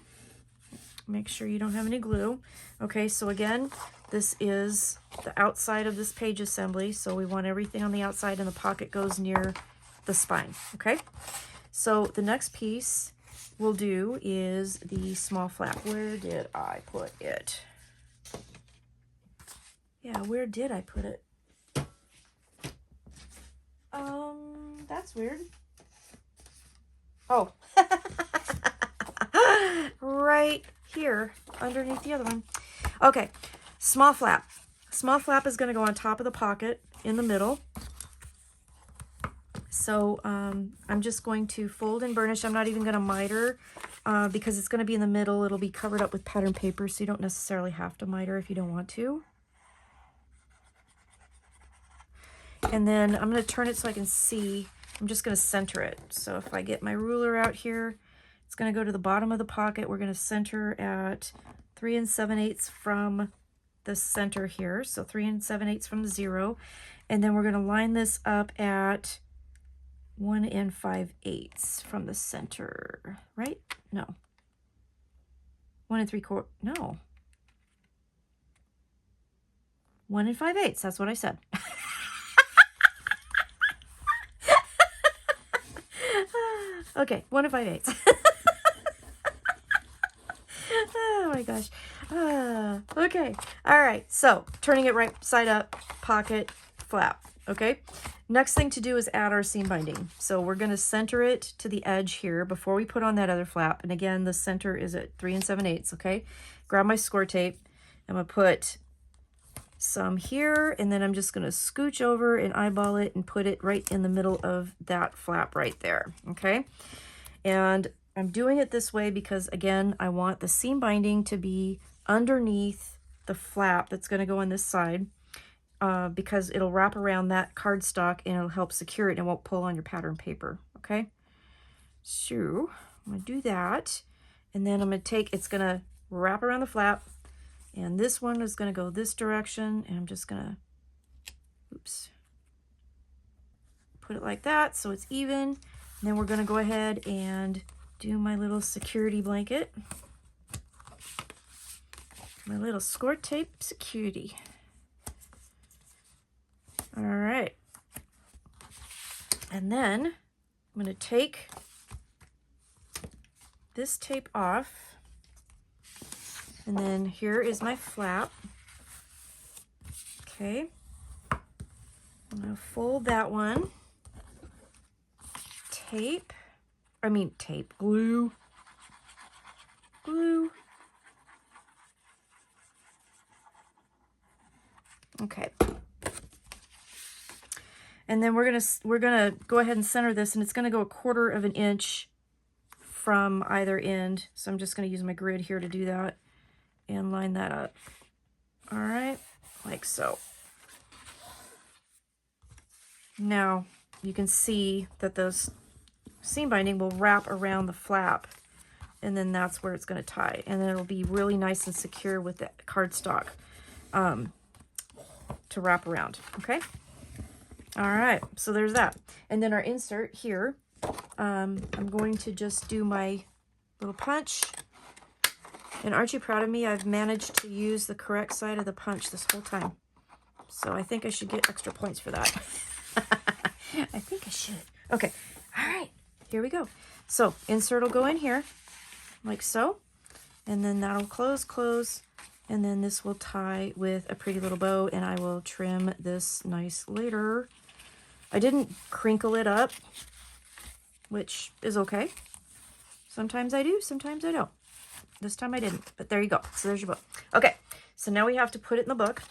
Make sure you don't have any glue. Okay, so again, this is the outside of this page assembly, so we want everything on the outside, and the pocket goes near the spine, okay? So the next piece we'll do is the small flap. Where did I put it? Yeah, where did I put it? That's weird. Oh, right here underneath the other one. Okay, small flap. Small flap is going to go on top of the pocket in the middle. So I'm just going to fold and burnish. I'm not even going to miter because it's going to be in the middle. It'll be covered up with pattern paper, so you don't necessarily have to miter if you don't want to. And then I'm going to turn it so I can see. I'm just going to center it. So if I get my ruler out here, it's going to go to the bottom of the pocket. We're going to center at 3 7/8 from the center here. So 3 7/8 from the 0. And then we're going to line this up at 1 5/8 from the center, right? No. 1 3/4, no. 1 5/8, that's what I said. Okay, 1 5/8. Oh my gosh. Okay. All right. So turning it right side up, pocket, flap. Okay. Next thing to do is add our seam binding. So we're going to center it to the edge here before we put on that other flap. And again, the center is at 3 7/8. Okay. Grab my score tape. I'm going to put some here, and then I'm just going to scooch over and eyeball it and put it right in the middle of that flap right there. Okay. And I'm doing it this way because, again, I want the seam binding to be underneath the flap that's going to go on this side, because it'll wrap around that cardstock and it'll help secure it and it won't pull on your pattern paper. Okay, so I'm going to do that, and then I'm going to take, it's going to wrap around the flap, and this one is going to go this direction, and I'm just going to, oops, put it like that so it's even. And then we're going to go ahead and do my little security blanket, my little score tape security. All right. And then I'm going to take this tape off, and then here is my flap. Okay. I'm going to fold that one. Glue. Okay. And then we're gonna go ahead and center this, and it's gonna go 1/4 of an inch from either end. So I'm just gonna use my grid here to do that and line that up. All right, like so. Now you can see that those seam binding will wrap around the flap, and then that's where it's going to tie, and then it'll be really nice and secure with the cardstock to wrap around. Okay. All right, so there's that. And then our insert here, I'm going to just do my little punch. And aren't you proud of me? I've managed to use the correct side of the punch this whole time, so I think I should get extra points for that. I think I should. Okay. All right. Here we go. So insert will go in here like so, and then that'll close, and then this will tie with a pretty little bow, and I will trim this nice later. I didn't crinkle it up, which is okay. Sometimes I do, sometimes I don't. This time I didn't, but there you go. So there's your book. Okay, so now we have to put it in the book.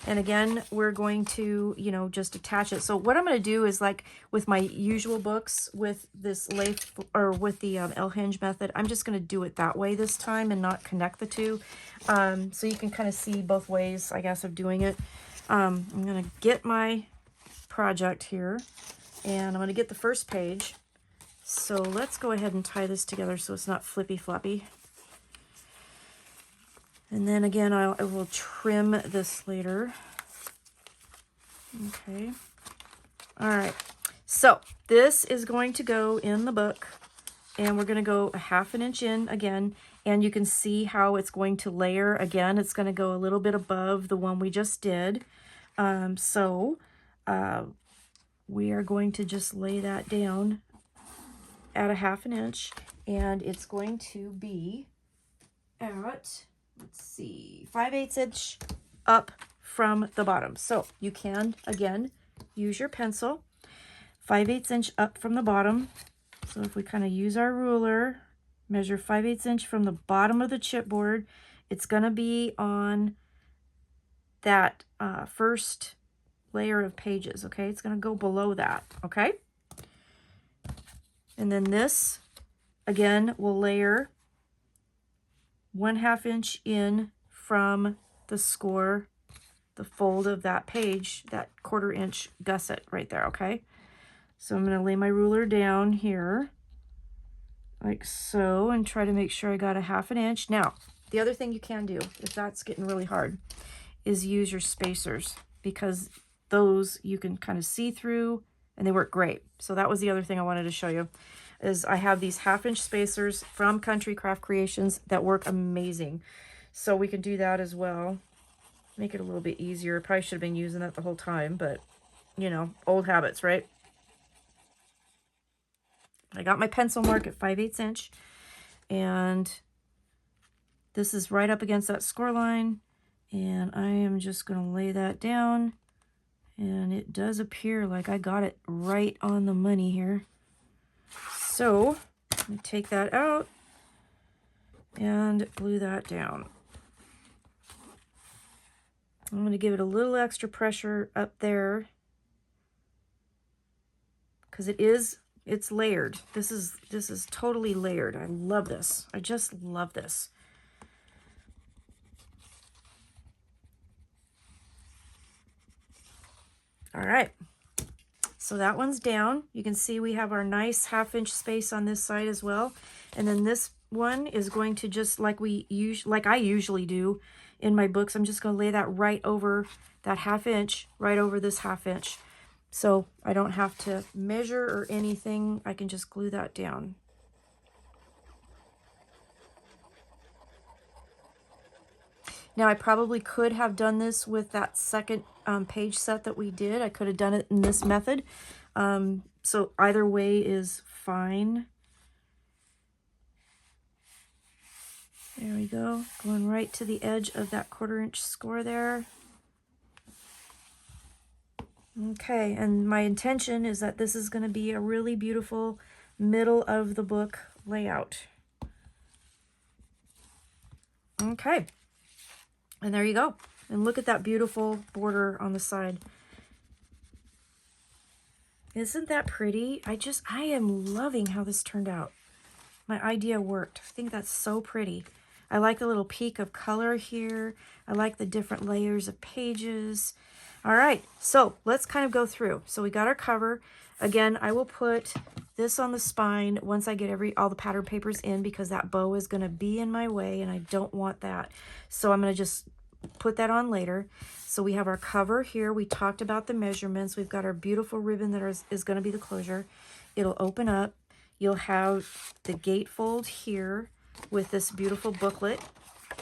And again, we're going to, just attach it. So what I'm going to do is, like with my usual books with this lathe, or with the L-hinge method, I'm just going to do it that way this time and not connect the two. So you can kind of see both ways, I guess, of doing it. I'm going to get my project here, and I'm going to get the first page. So let's go ahead and tie this together so it's not flippy floppy. And then again, I will trim this later. Okay. All right. So this is going to go in the book, and we're going to go 1/2 inch in again. And you can see how it's going to layer again. It's going to go a little bit above the one we just did. We are going to just lay that down at 1/2 inch, and it's going to be at, let's see, 5/8 inch up from the bottom. So you can, again, use your pencil. 5/8 inch up from the bottom. So if we kind of use our ruler, measure 5/8 inch from the bottom of the chipboard, it's going to be on that first layer of pages, okay? It's going to go below that, okay? And then this, again, will layer 1/2 inch in from the score, the fold of that page, that 1/4 inch gusset right there, okay? So I'm going to lay my ruler down here like so and try to make sure I got 1/2 inch. Now, the other thing you can do, if that's getting really hard, is use your spacers, because those you can kind of see through and they work great. So that was the other thing I wanted to show you, is I have these 1/2 inch spacers from Country Craft Creations that work amazing. So we can do that as well. Make it a little bit easier. Probably should have been using that the whole time, but old habits, right? I got my pencil mark at 5/8 inch, and this is right up against that score line, and I am just going to lay that down, and it does appear like I got it right on the money here. So I'm going to take that out and glue that down. I'm going to give it a little extra pressure up there because it's layered. This is totally layered. I love this. I just love this. All right. So that one's down. You can see we have our nice 1/2 inch space on this side as well. And then this one is going to, just like I usually do in my books, I'm just going to lay that right over that 1/2 inch, right over this 1/2 inch. So I don't have to measure or anything. I can just glue that down. Now I probably could have done this with that second page set that we did. I could have done it in this method. So either way is fine. There we go, going right to the edge of that 1/4 inch score there. Okay, and my intention is that this is going to be a really beautiful middle of the book layout. Okay, and there you go. And look at that beautiful border on the side. Isn't that pretty? I am loving how this turned out. My idea worked. I think that's so pretty. I like the little peak of color here. I like the different layers of pages. All right, so let's kind of go through. So we got our cover. Again, I will put this on the spine once I get all the pattern papers in, because that bow is going to be in my way and I don't want that. So I'm going to just put that on later. So we have our cover here. We talked about the measurements. We've got our beautiful ribbon that is going to be the closure. It'll open up. You'll have the gatefold here with this beautiful booklet,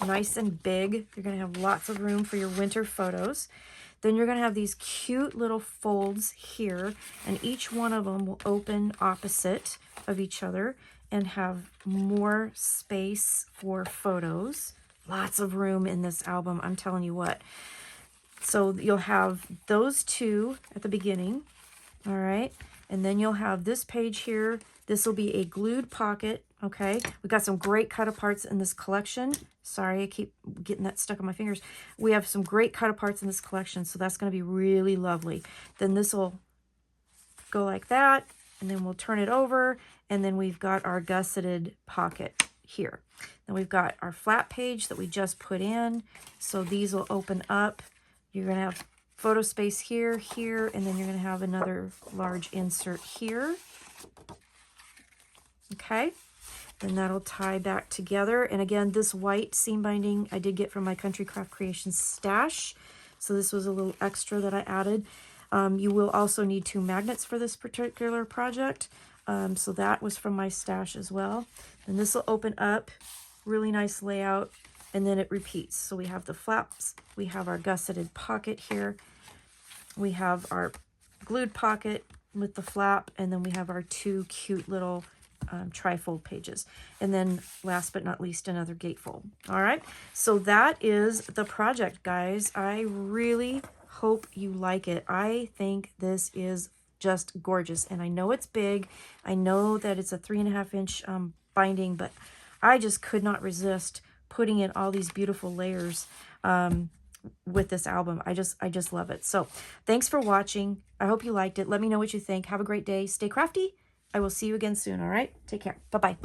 nice and big. You're going to have lots of room for your winter photos. Then you're going to have these cute little folds here, and each one of them will open opposite of each other and have more space for photos. Lots of room in this album, I'm telling you what. So you'll have those two at the beginning, all right? And then you'll have this page here. This will be a glued pocket, okay? We've got some great cut-aparts in this collection. Sorry, I keep getting that stuck on my fingers. We have some great cut-aparts in this collection, so that's going to be really lovely. Then this will go like that, and then we'll turn it over, and then we've got our gusseted pocket here. Then we've got our flat page that we just put in, so these will open up. You're going to have photo space here, here, and then you're going to have another large insert here. Okay, then that'll tie back together. And again, this white seam binding I did get from my Country Craft Creations stash. So this was a little extra that I added. You will also need 2 magnets for this particular project. So that was from my stash as well. And this will open up, really nice layout, and then it repeats. So we have the flaps, we have our gusseted pocket here, we have our glued pocket with the flap, and then we have our 2 cute little trifold pages. And then last but not least, another gatefold. All right, so that is the project, guys. I really hope you like it. I think this is just gorgeous, and I know it's big. I know that it's a 3.5 inch binding, but I just could not resist putting in all these beautiful layers with this album. I just love it. So thanks for watching. I hope you liked it. Let me know what you think. Have a great day. Stay crafty. I will see you again soon, all right? Take care. Bye-bye.